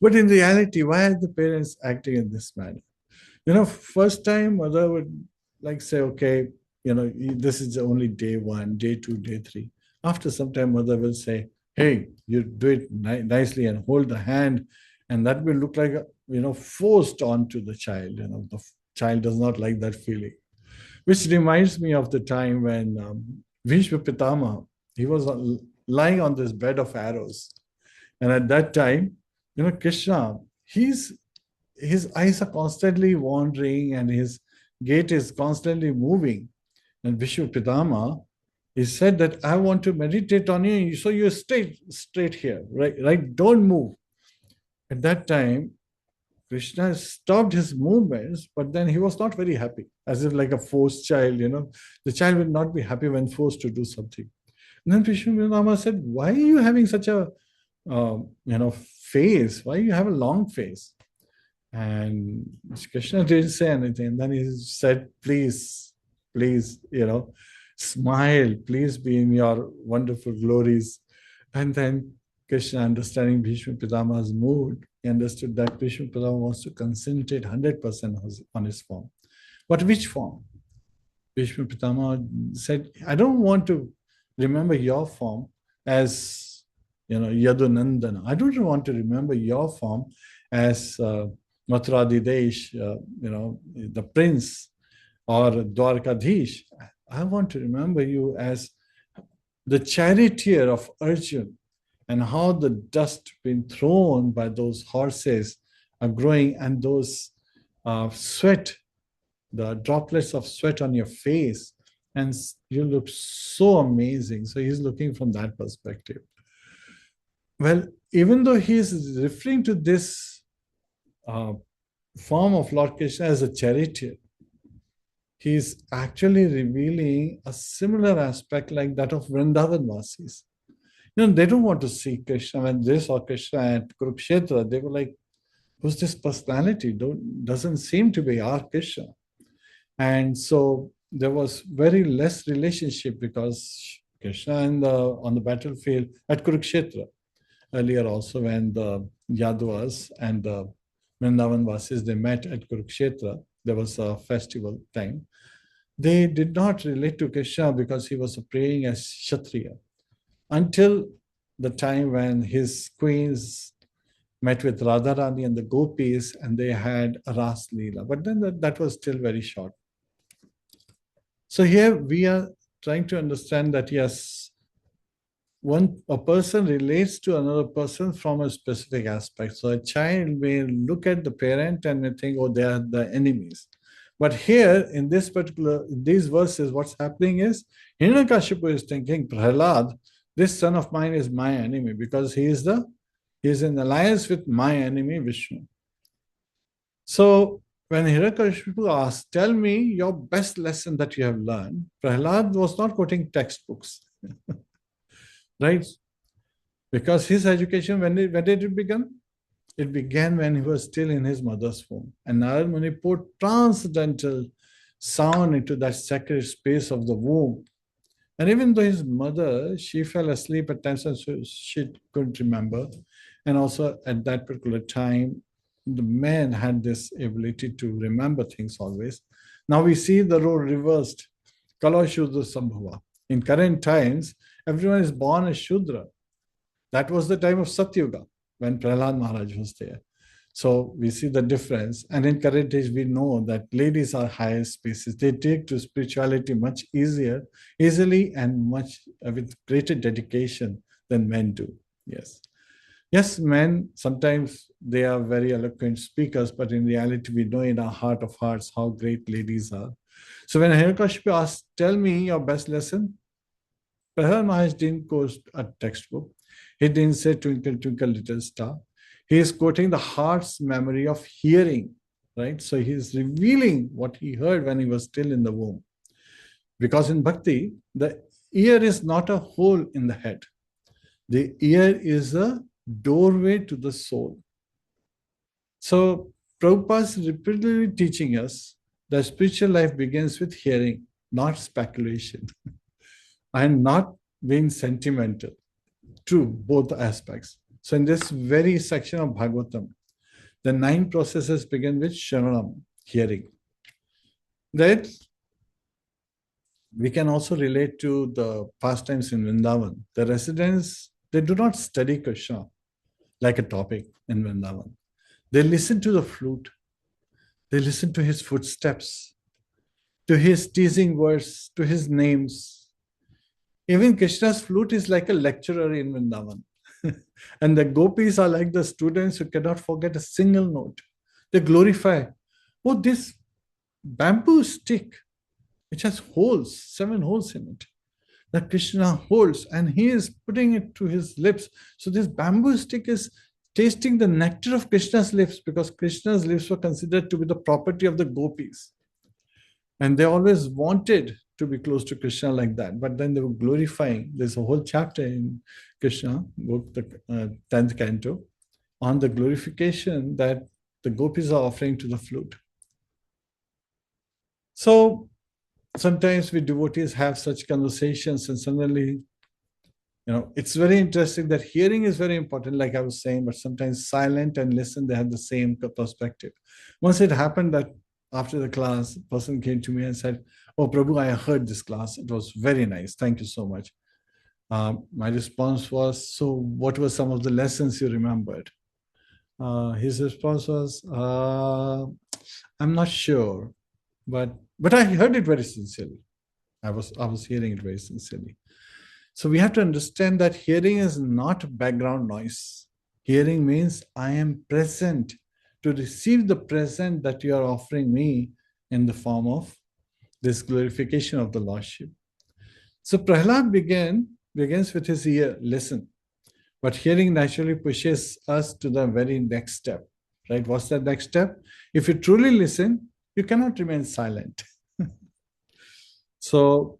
But in reality, why are the parents acting in this manner? First time mother would like say, okay, this is only day 1, day 2, day 3. After some time, mother will say, hey, you do it nicely and hold the hand. And that will look like, forced onto the child. The child does not like that feeling. Which reminds me of the time when Bhishma Pitama, he was lying on this bed of arrows. And at that time, Krishna, his eyes are constantly wandering and his gait is constantly moving. And Bhishma Pitama, he said that I want to meditate on you, so you stay straight here, right? Don't move. At that time, Krishna stopped his movements, but then he was not very happy, as if like a forced child, the child will not be happy when forced to do something. And then Vishnu Pitama said, why are you having such a, face? Why you have a long face? And Krishna didn't say anything. And then he said, please, smile, please be in your wonderful glories. And then Krishna, understanding Bhishma Pitama's mood, he understood that Bhishma Pitama wants to concentrate 100% on his form. But which form? Bhishma Pitama said, I don't want to remember your form as, Yadunandana. I don't want to remember your form as Mathuradidesh, the prince, or Dwarkadhish. I want to remember you as the charioteer of Arjuna, and how the dust being thrown by those horses are growing, and those sweat, the droplets of sweat on your face, and you look so amazing. So he's looking from that perspective. Well, even though he is referring to this form of Lord Krishna as a charioteer, he is actually revealing a similar aspect like that of Vrindavan Vasis. They don't want to see Krishna. When they saw Krishna at Kurukshetra, they were like, who's this personality? Doesn't seem to be our Krishna. And so there was very less relationship because Krishna on the battlefield at Kurukshetra. earlier also when the Yadavas and the Vrindavan Vasis, they met at Kurukshetra. There was a festival time. They did not relate to Krishna because he was praying as Kshatriya until the time when his queens met with Radharani and the gopis and they had a Ras Leela. But then that was still very short. So here we are trying to understand that yes, a person relates to another person from a specific aspect. So a child may look at the parent and may think, oh, they are the enemies. But here in these verses, what's happening is Hiranyakashipu is thinking, Prahlad, this son of mine is my enemy because he is in alliance with my enemy Vishnu. So when Hiranyakashipu asked, tell me your best lesson that you have learned, Prahlad was not quoting textbooks. Right? Because his education, when did it begin? It began when he was still in his mother's womb. And Narad Muni put transcendental sound into that sacred space of the womb. And even though his mother, she fell asleep at times and so she couldn't remember. And also at that particular time, the man had this ability to remember things always. Now we see the role reversed. Kala Shudra Sambhava. In current times, everyone is born as Shudra. That was the time of Satyuga when Prahlad Maharaj was there. So we see the difference. And in current age, we know that ladies are higher spaces. They take to spirituality much easily and much with greater dedication than men do. Yes. Yes, men, sometimes they are very eloquent speakers, but in reality, we know in our heart of hearts how great ladies are. So when Hiranyakashipu asked, tell me your best lesson, Prahlad Maharaj didn't quote a textbook. He didn't say twinkle, twinkle, little star. He is quoting the heart's memory of hearing, right? So he is revealing what he heard when he was still in the womb. Because in Bhakti, the ear is not a hole in the head. The ear is a doorway to the soul. So Prabhupada is repeatedly teaching us that spiritual life begins with hearing, not speculation, and not being sentimental. True, both aspects. So in this very section of Bhagavatam, the 9 processes begin with Sravanam, hearing. That we can also relate to the pastimes in Vrindavan. The residents, they do not study Krishna like a topic in Vrindavan. They listen to the flute. They listen to his footsteps, to his teasing words, to his names. Even Krishna's flute is like a lecturer in Vrindavan. And the gopis are like the students who cannot forget a single note. They glorify, oh, this bamboo stick, which has holes, 7 holes in it, that Krishna holds, and he is putting it to his lips. So this bamboo stick is tasting the nectar of Krishna's lips, because Krishna's lips were considered to be the property of the gopis. And they always wanted to be close to Krishna like that. But then they were glorifying. There's a whole chapter in Krishna book, the 10th canto, on the glorification that the gopis are offering to the flute. So sometimes we devotees have such conversations, and suddenly, it's very interesting that hearing is very important, like I was saying, but sometimes silent and listen, they have the same perspective. Once it happened that after the class, a person came to me and said, oh, Prabhu, I heard this class. It was very nice. Thank you so much. My response was, so what were some of the lessons you remembered? His response was, I'm not sure, but I heard it very sincerely. I was hearing it very sincerely. So we have to understand that hearing is not background noise. Hearing means I am present to receive the present that you are offering me in the form of this glorification of the Lordship. So Prahlad begins with his ear, listen. But hearing naturally pushes us to the very next step, right? What's that next step? If you truly listen, you cannot remain silent. So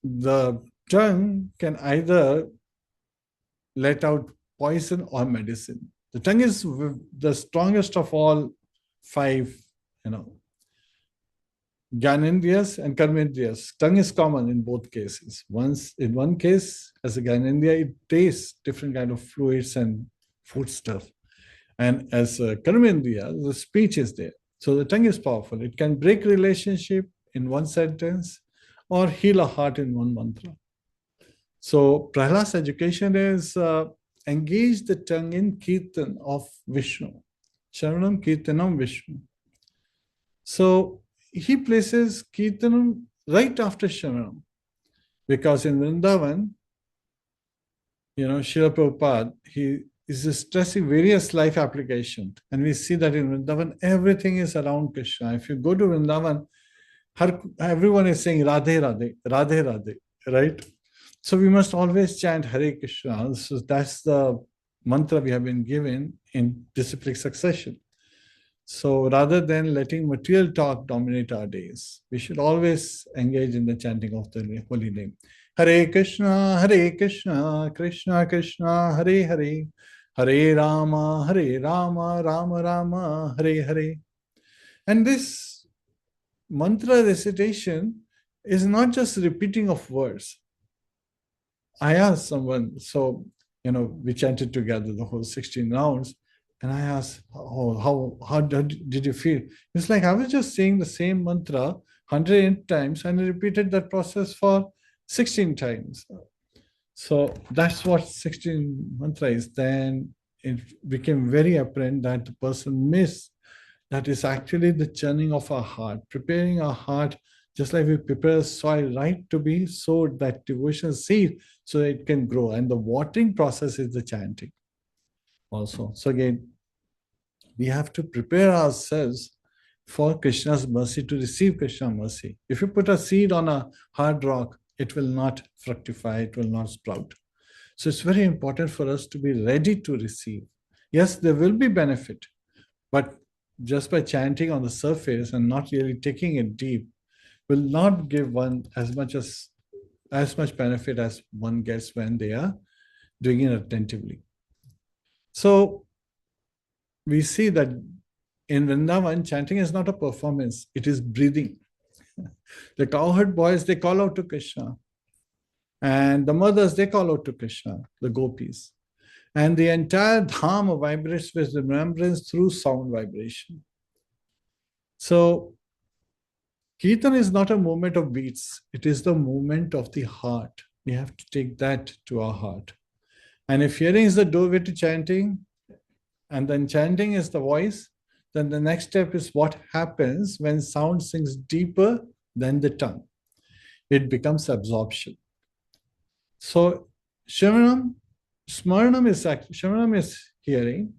the tongue can either let out poison or medicine. The tongue is the strongest of all 5, Gyanendriyas and Karmendriyas. Tongue is common in both cases. Once in one case, as a Gyanendriya, it tastes different kind of fluids and food stuff. And as a Karmendriya, the speech is there. So the tongue is powerful. It can break relationship in one sentence or heal a heart in one mantra. So Prahlad's education is engage the tongue in Kirtan of Vishnu. Sharanam Kirtanam Vishnu. So he places Kirtanam right after Sharanam. Because in Vrindavan, Srila Prabhupada, he is stressing various life applications. And we see that in Vrindavan, everything is around Krishna. If you go to Vrindavan, everyone is saying Radhe Radhe, Radhe Radhe, right? So we must always chant Hare Krishna. So that's the mantra we have been given in disciplic succession. So rather than letting material talk dominate our days, we should always engage in the chanting of the holy name. Hare Krishna, Krishna Krishna, Hare Hare, Hare Rama, Rama Rama, Hare Hare. And this mantra recitation is not just repeating of words. I asked someone, we chanted together the whole 16 rounds, and I asked, how did you feel? It's like I was just saying the same mantra 108 times and I repeated that process for 16 times. So that's what 16 mantra is. Then it became very apparent that the person missed that is actually the churning of our heart, preparing our heart, just like we prepare soil right to be sowed, that devotional seed, so that it can grow. And the watering process is the chanting also. So again, we have to prepare ourselves for Krishna's mercy, to receive Krishna's mercy. If you put a seed on a hard rock, it will not fructify, it will not sprout. So it's very important for us to be ready to receive. Yes, there will be benefit, but just by chanting on the surface and not really taking it deep will not give one as much benefit as one gets when they are doing it attentively. So we see that in Vrindavan, chanting is not a performance, it is breathing. The cowherd boys, they call out to Krishna. And the mothers, they call out to Krishna, the gopis. And the entire dham vibrates with remembrance through sound vibration. So Kirtan is not a movement of beats, it is the movement of the heart. We have to take that to our heart. And if hearing is the doorway to chanting, and then chanting is the voice, then the next step is what happens when sound sinks deeper than the tongue. It becomes absorption. So Smaranam is hearing,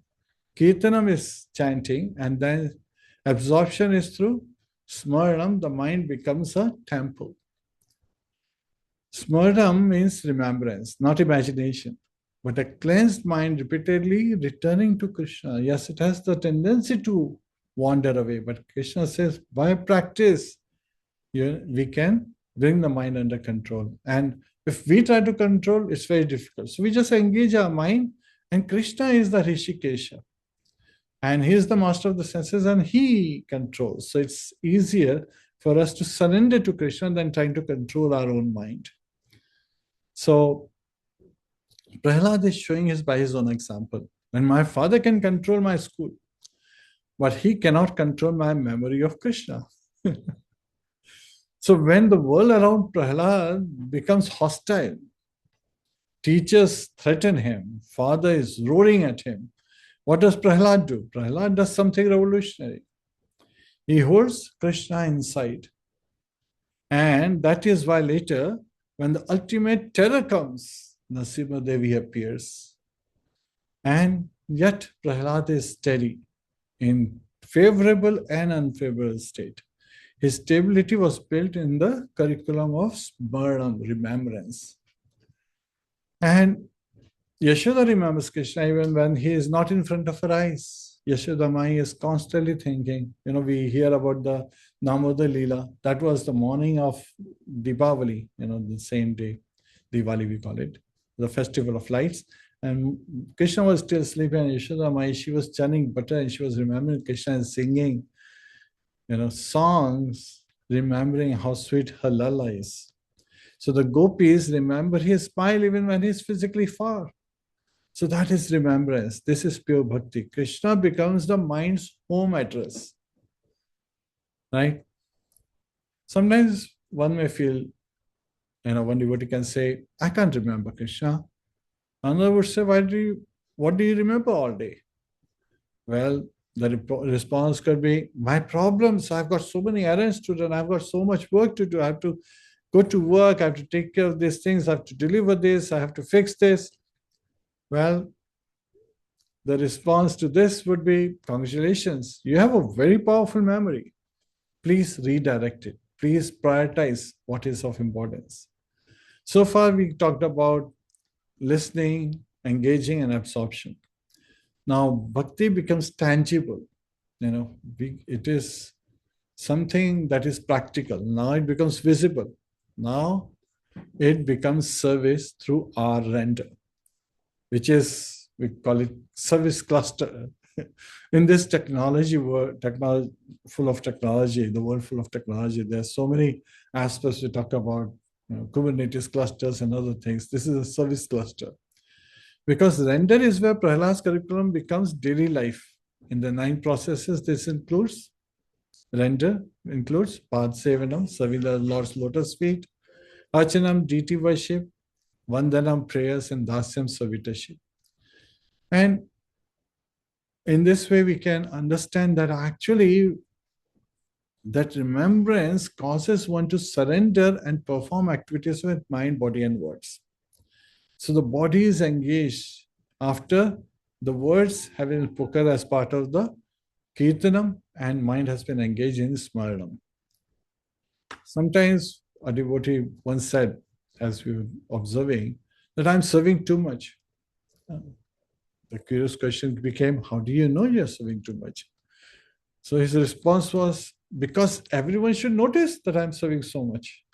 Kirtanam is chanting, and then absorption is through Smaranam. The mind becomes a temple. Smaranam means remembrance, not imagination. But a cleansed mind repeatedly returning to Krishna. Yes, it has the tendency to wander away, but Krishna says by practice, we can bring the mind under control. And if we try to control, it's very difficult. So we just engage our mind, and Krishna is the Rishikesha. And he is the master of the senses, and he controls. So it's easier for us to surrender to Krishna than trying to control our own mind. So Prahlad is showing this by his own example. When my father can control my school, but he cannot control my memory of Krishna. So when the world around Prahlad becomes hostile, teachers threaten him, father is roaring at him, what does Prahlad do? Prahlad does something revolutionary. He holds Krishna inside. And that is why later, when the ultimate terror comes, Narasimha Devi appears. And yet Prahlad is steady in favorable and unfavorable state. His stability was built in the curriculum of Smaranam, remembrance. And Yashoda remembers Krishna even when he is not in front of her eyes. Yashoda Mai is constantly thinking. We hear about the Namoda Leela. That was the morning of Deepavali, the same day, Diwali we call it, the festival of lights. And Krishna was still sleeping, and Yashoda Mai, she was churning butter and she was remembering Krishna and singing, songs remembering how sweet her lala is. So the gopis remember his smile even when he's physically far. So that is remembrance. This is pure bhakti. Krishna becomes the mind's home address, right? Sometimes one may feel, one devotee can say, I can't remember Krishna. Another would say, what do you remember all day? Well, the response could be, my problems, I've got so many errands to run, I've got so much work to do, I have to go to work, I have to take care of these things, I have to deliver this, I have to fix this. Well, the response to this would be, congratulations, you have a very powerful memory. Please redirect it. Please prioritize what is of importance. So far, we talked about listening, engaging, and absorption. Now, bhakti becomes tangible. It is something that is practical. Now it becomes visible. Now it becomes service through our render, which is, we call it service cluster. In this technology world, full of technology, the world full of technology, there are so many aspects we talk about, Kubernetes clusters and other things. This is a service cluster. Because render is where Prahlad's curriculum becomes daily life. In the 9 processes, this includes render, includes Pad Sevanam, serving the Lord's lotus feet, Archanam, deity worship, Vandanam, prayers, and Dasyam, servitorship. And in this way, we can understand that actually that remembrance causes one to surrender and perform activities with mind, body, and words. So the body is engaged after the words have been spoken as part of the kirtanam, and mind has been engaged in smaranam. Sometimes a devotee once said, as we were observing, that I'm serving too much. The curious question became, how do you know you're serving too much? So his response was, because everyone should notice that I'm serving so much.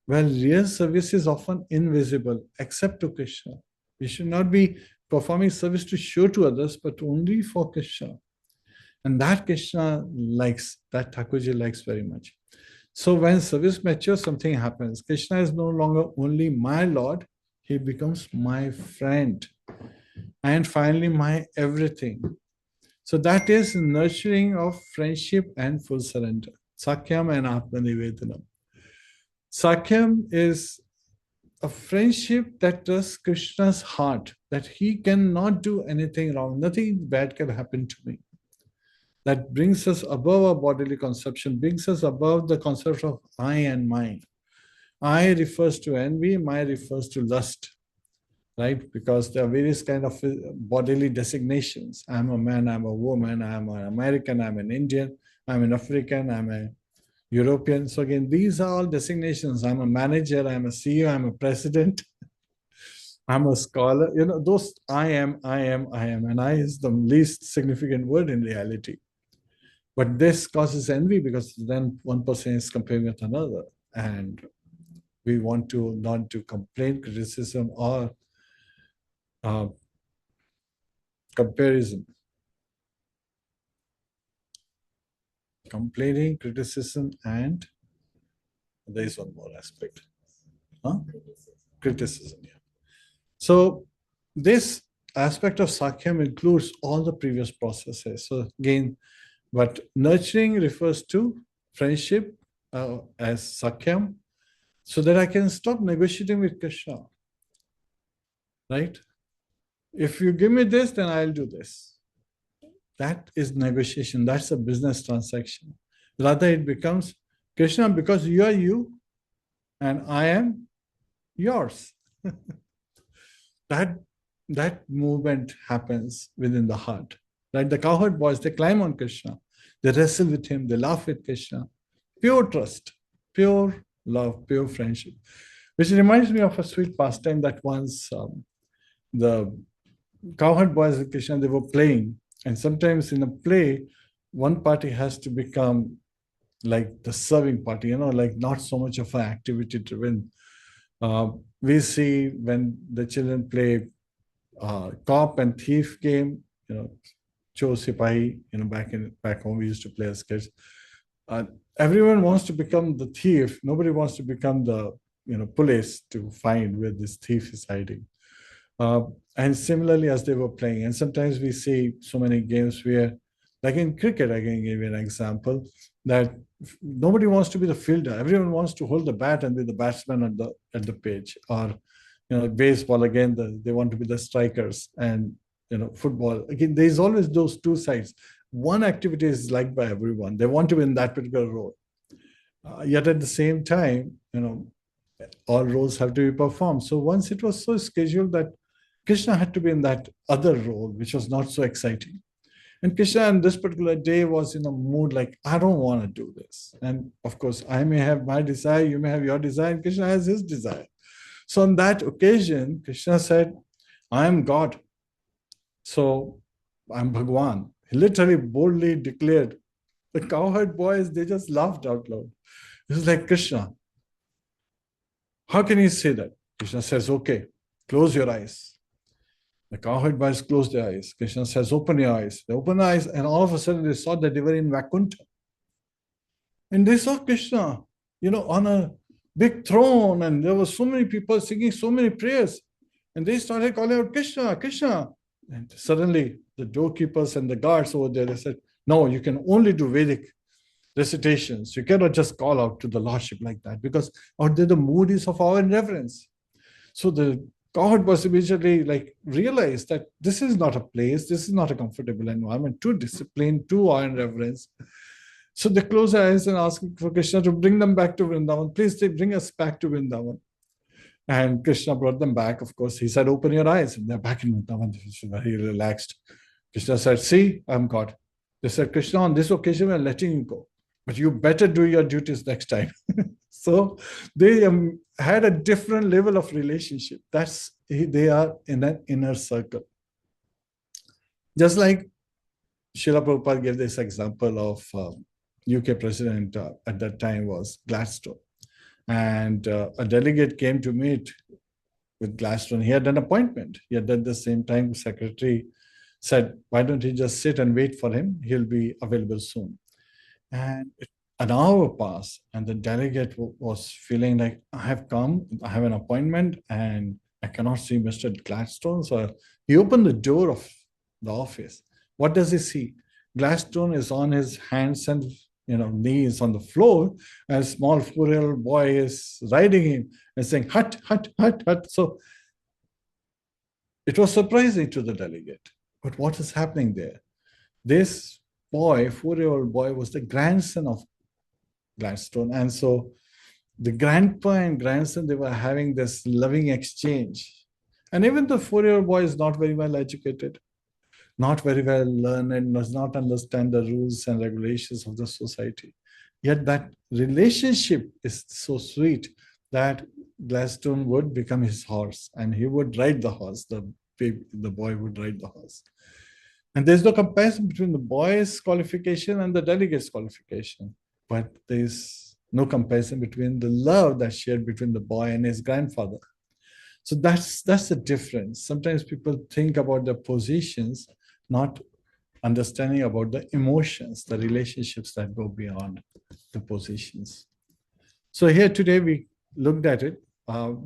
Well, real service is often invisible, except to Krishna. We should not be performing service to show to others, but only for Krishna. And that Krishna likes, that Thakurji likes very much. So when service matures, something happens. Krishna is no longer only my Lord, he becomes my friend. And finally, my everything. So that is nurturing of friendship and full surrender. Sakyam and Atmanivedanam. Sakyam is a friendship that trusts Krishna's heart, that he cannot do anything wrong, nothing bad can happen to me. That brings us above our bodily conception, brings us above the concept of I and mine. I refers to envy, my refers to lust, right? Because there are various kind of bodily designations. I'm a man, I'm a woman, I'm an American, I'm an Indian, I'm an African, I'm a European. So again, these are all designations. I'm a manager, I'm a CEO, I'm a president, I'm a scholar. Those I am, and I is the least significant word in reality. But this causes envy because then one person is comparing with another. And we want to not do complaint, criticism, or comparison. Complaining, criticism, and there is one more aspect. Criticism, yeah. So this aspect of Sakyam includes all the previous processes. So again, but nurturing refers to friendship as Sakyam, so that I can stop negotiating with Krishna. Right? If you give me this, then I'll do this. That is negotiation. That's a business transaction. Rather, it becomes, Krishna, because you are you and I am yours. That movement happens within the heart. Right? The cowherd boys, they climb on Krishna. They wrestle with him. They laugh with Krishna. Pure trust, pure love, pure friendship. Which reminds me of a sweet pastime that once the cowherd boys with Krishna, they were playing. And sometimes in a play, one party has to become like the serving party, like not so much of an activity driven. We see when the children play cop and thief game, Cho Sipahi, back home we used to play as kids. Uh, Everyone wants to become the thief. Nobody wants to become the police to find where this thief is hiding. Uh, and similarly, as they were playing, and sometimes we see so many games where, like in cricket, I can give you an example that nobody wants to be the fielder. Everyone wants to hold the bat and be the batsman at the pitch. Or baseball again, they want to be the strikers, and football again. There's always those two sides. One activity is liked by everyone. They want to be in that particular role. Yet at the same time, all roles have to be performed. So once it was so scheduled that Krishna had to be in that other role, which was not so exciting. And Krishna on this particular day was in a mood like, I don't want to do this. And of course, I may have my desire, you may have your desire, and Krishna has his desire. So on that occasion, Krishna said, I am God. So I'm Bhagwan. He literally boldly declared. The cowherd boys, they just laughed out loud. This is like, Krishna, how can you say that? Krishna says, okay, close your eyes. The cowherd boys closed their eyes. Krishna says, open your eyes. They opened their eyes, and all of a sudden they saw that they were in Vaikuntha. And they saw Krishna, on a big throne, and there were so many people singing so many prayers. And they started calling out, Krishna, Krishna. And suddenly the doorkeepers and the guards over there, they said, no, you can only do Vedic recitations. You cannot just call out to the Lordship like that, because out there the mood is of awe and reverence. So the God was immediately realized that this is not a place, this is not a comfortable environment, too disciplined, too awe and reverence. So they closed their eyes and asked for Krishna to bring them back to Vrindavan. Please bring us back to Vrindavan. And Krishna brought them back. Of course, he said, open your eyes. And they're back in Vrindavan. They were very relaxed. Krishna said, see, I'm God. They said, Krishna, on this occasion, we're letting you go, but you better do your duties next time. So they had a different level of relationship. They are in an inner circle. Just like Srila Prabhupada gave this example of UK president at that time was Gladstone. And a delegate came to meet with Gladstone. He had an appointment. Yet at the same time, secretary said, why don't you just sit and wait for him? He'll be available soon. And an hour passed, and the delegate was feeling like, I have come, I have an appointment, and I cannot see Mr. Gladstone. So he opened the door of the office. What does he see? Gladstone is on his hands and knees on the floor, and a small 4-year-old boy is riding him and saying, hut, hut, hut, hut. So it was surprising to the delegate. But what is happening there? This boy, 4-year-old boy, was the grandson of Gladstone. And so the grandpa and grandson, they were having this loving exchange. And even the 4-year-old boy is not very well educated, not very well learned, does not understand the rules and regulations of the society. Yet that relationship is so sweet that Gladstone would become his horse, and he would ride the horse. The boy would ride the horse. And there's no comparison between the boy's qualification and the delegate's qualification. But there's no comparison between the love that's shared between the boy and his grandfather. So that's the difference. Sometimes people think about their positions, not understanding about the emotions, the relationships that go beyond the positions. So here today we looked at it,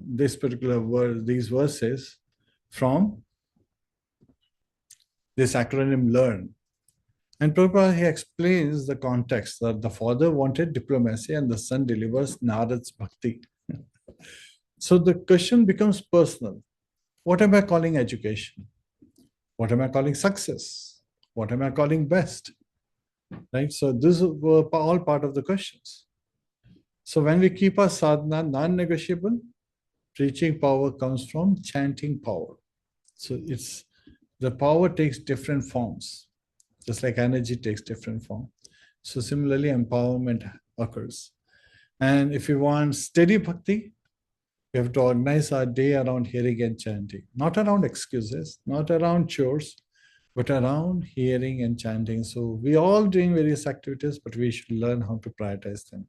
this particular word, these verses from this acronym LEARN. And Prabhupada, he explains the context that the father wanted diplomacy and the son delivers Narad's bhakti. So the question becomes personal. What am I calling education? What am I calling success? What am I calling best? Right? So these were all part of the questions. So when we keep our sadhana non-negotiable, preaching power comes from chanting power. So the power takes different forms. Just like energy takes different form. So similarly, empowerment occurs. And if you want steady bhakti, we have to organize our day around hearing and chanting. Not around excuses, not around chores, but around hearing and chanting. So we all doing various activities, but we should learn how to prioritize them.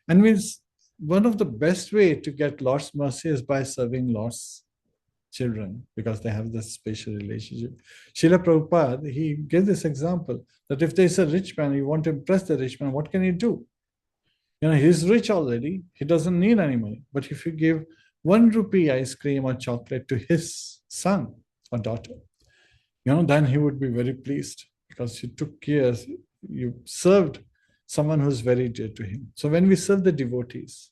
And means one of the best way to get Lord's mercy is by serving Lord's children because they have this special relationship. Srila Prabhupada, he gave this example that if there's a rich man, you want to impress the rich man, what can he do? He's rich already. He doesn't need any money. But if you give 1 rupee ice cream or chocolate to his son or daughter, then he would be very pleased because you took care, you served someone who's very dear to him. So when we serve the devotees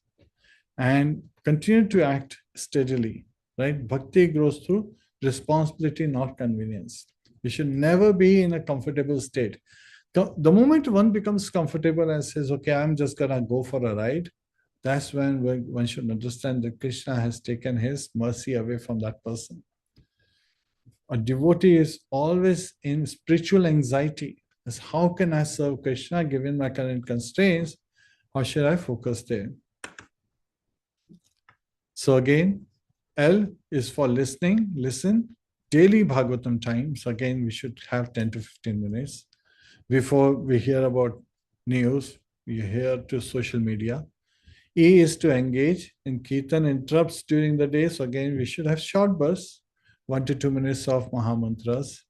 and continue to act steadily, right? Bhakti grows through responsibility, not convenience. We should never be in a comfortable state. The moment one becomes comfortable and says, okay, I'm just going to go for a ride, that's when one should understand that Krishna has taken his mercy away from that person. A devotee is always in spiritual anxiety. As how can I serve Krishna given my current constraints? How should I focus there? So again, L is for listening, listen, daily Bhagavatam time. So again, we should have 10 to 15 minutes. Before we hear about news, we hear to social media. E is to engage in Kirtan interrupts during the day. So again, we should have short bursts, 1 to 2 minutes of Mahamantras,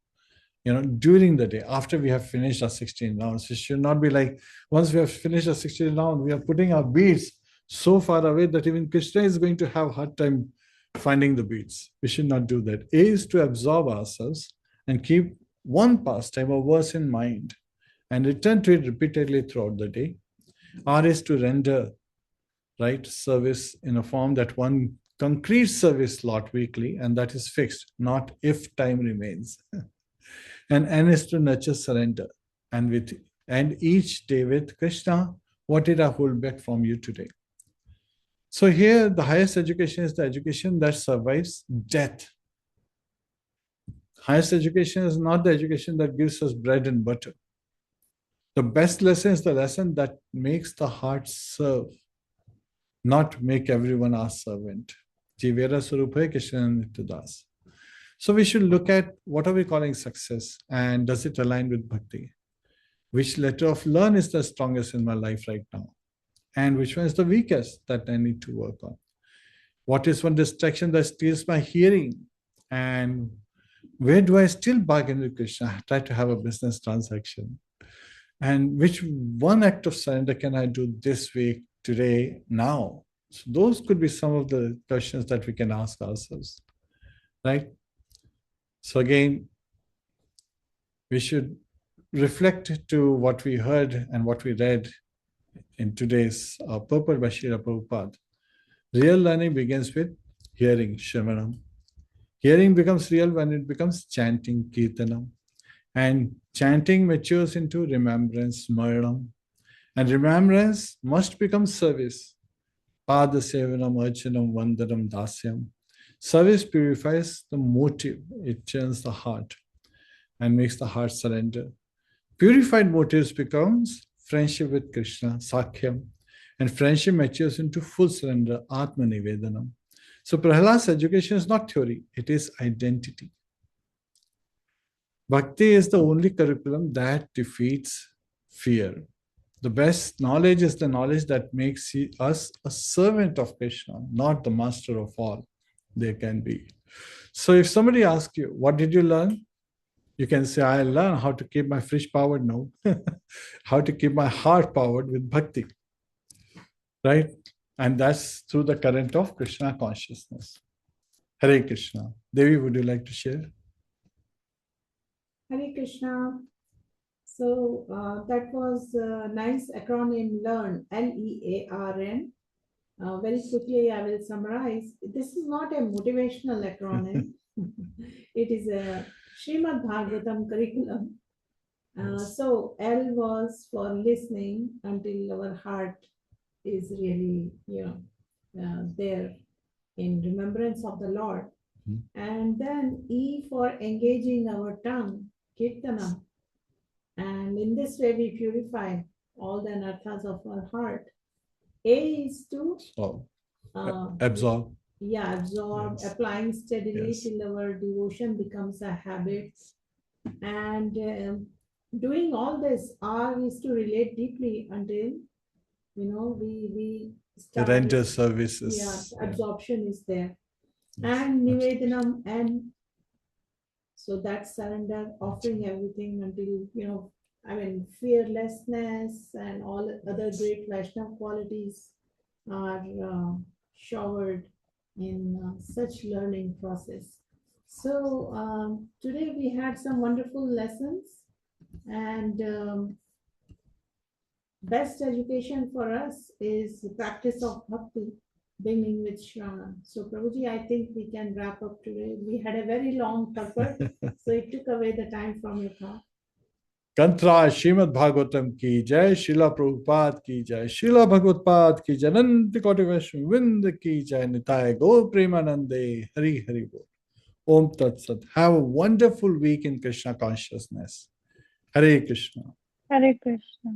during the day, after we have finished our 16 rounds. It should not be like, once we have finished our 16 rounds, we are putting our beads so far away that even Krishna is going to have a hard time finding the beads. We should not do that. A is to absorb ourselves and keep one pastime or verse in mind and return to it repeatedly throughout the day. R is to render right service in a form that one concrete service slot weekly, and that is fixed, not if time remains. And N is to nurture surrender, and each day with Krishna, what did I hold back from you today? So here, the highest education is the education that survives death. Highest education is not the education that gives us bread and butter. The best lesson is the lesson that makes the heart serve, not make everyone our servant. Jivera Surupaya Krishna Nityadas. So we should look at what are we calling success and does it align with bhakti? Which letter of learn is the strongest in my life right now? And which one is the weakest that I need to work on? What is one distraction that steals my hearing? And where do I still bargain with Krishna? I try to have a business transaction. And which one act of surrender can I do this week, today, now? So those could be some of the questions that we can ask ourselves, right? So again, we should reflect to what we heard and what we read in today's purport by Srila Prabhupada. Real learning begins with hearing, Sravanam. Hearing becomes real when it becomes chanting, Kirtanam. And chanting matures into remembrance, Smaranam. And remembrance must become service. Pada Sevanam, Archanam, Vandanam, Dasyam. Service purifies the motive. It turns the heart and makes the heart surrender. Purified motives becomes friendship with Krishna, Sakhyam. And friendship matures into full surrender, Atma Nivedanam. So Prahlad's education is not theory, it is identity. Bhakti is the only curriculum that defeats fear. The best knowledge is the knowledge that makes us a servant of Krishna, not the master of all. There can be. So if somebody asks you, what did you learn? You can say, I learned how to keep my fridge powered now, how to keep my heart powered with bhakti, right? And that's through the current of Krishna consciousness. Hare Krishna. Devi, would you like to share? Hare Krishna. So that was a nice acronym, LEARN, L-E-A-R-N. Very quickly, I will summarize. This is not a motivational acronym. It is a Srimadbhagavatam curriculum. So L was for listening until our heart is really, there in remembrance of the Lord. And then E for engaging our tongue, Kirtana. And in this way, we purify all the anarthas of our heart. A is to absorb. Yeah, absorb, Yes. applying steadily Yes. till our devotion becomes a habit. And doing all this, R is to relate deeply until, we start. Render services. Yeah, absorption is there. and Nivedanam, and so that's surrender, offering everything until, fearlessness and all other great Vaishnava qualities are showered in such learning process. So today we had some wonderful lessons, and best education for us is the practice of bhakti, beginning with Sravanam. So Prabhuji, I think we can wrap up today. We had a very long purport, so it took away the time from your thought. Kantra Srimadbhagavatam ki jai, Srila Prabhupada ki jai, Srila Bhagavad ki jai, Ananta Koti Vaishnava Vrinda ki jai, Nitai Gaur Premanande, Hari Hari Bol. Om Tat Sat. Have a wonderful week in Krishna consciousness. Hare Krishna. Hare Krishna.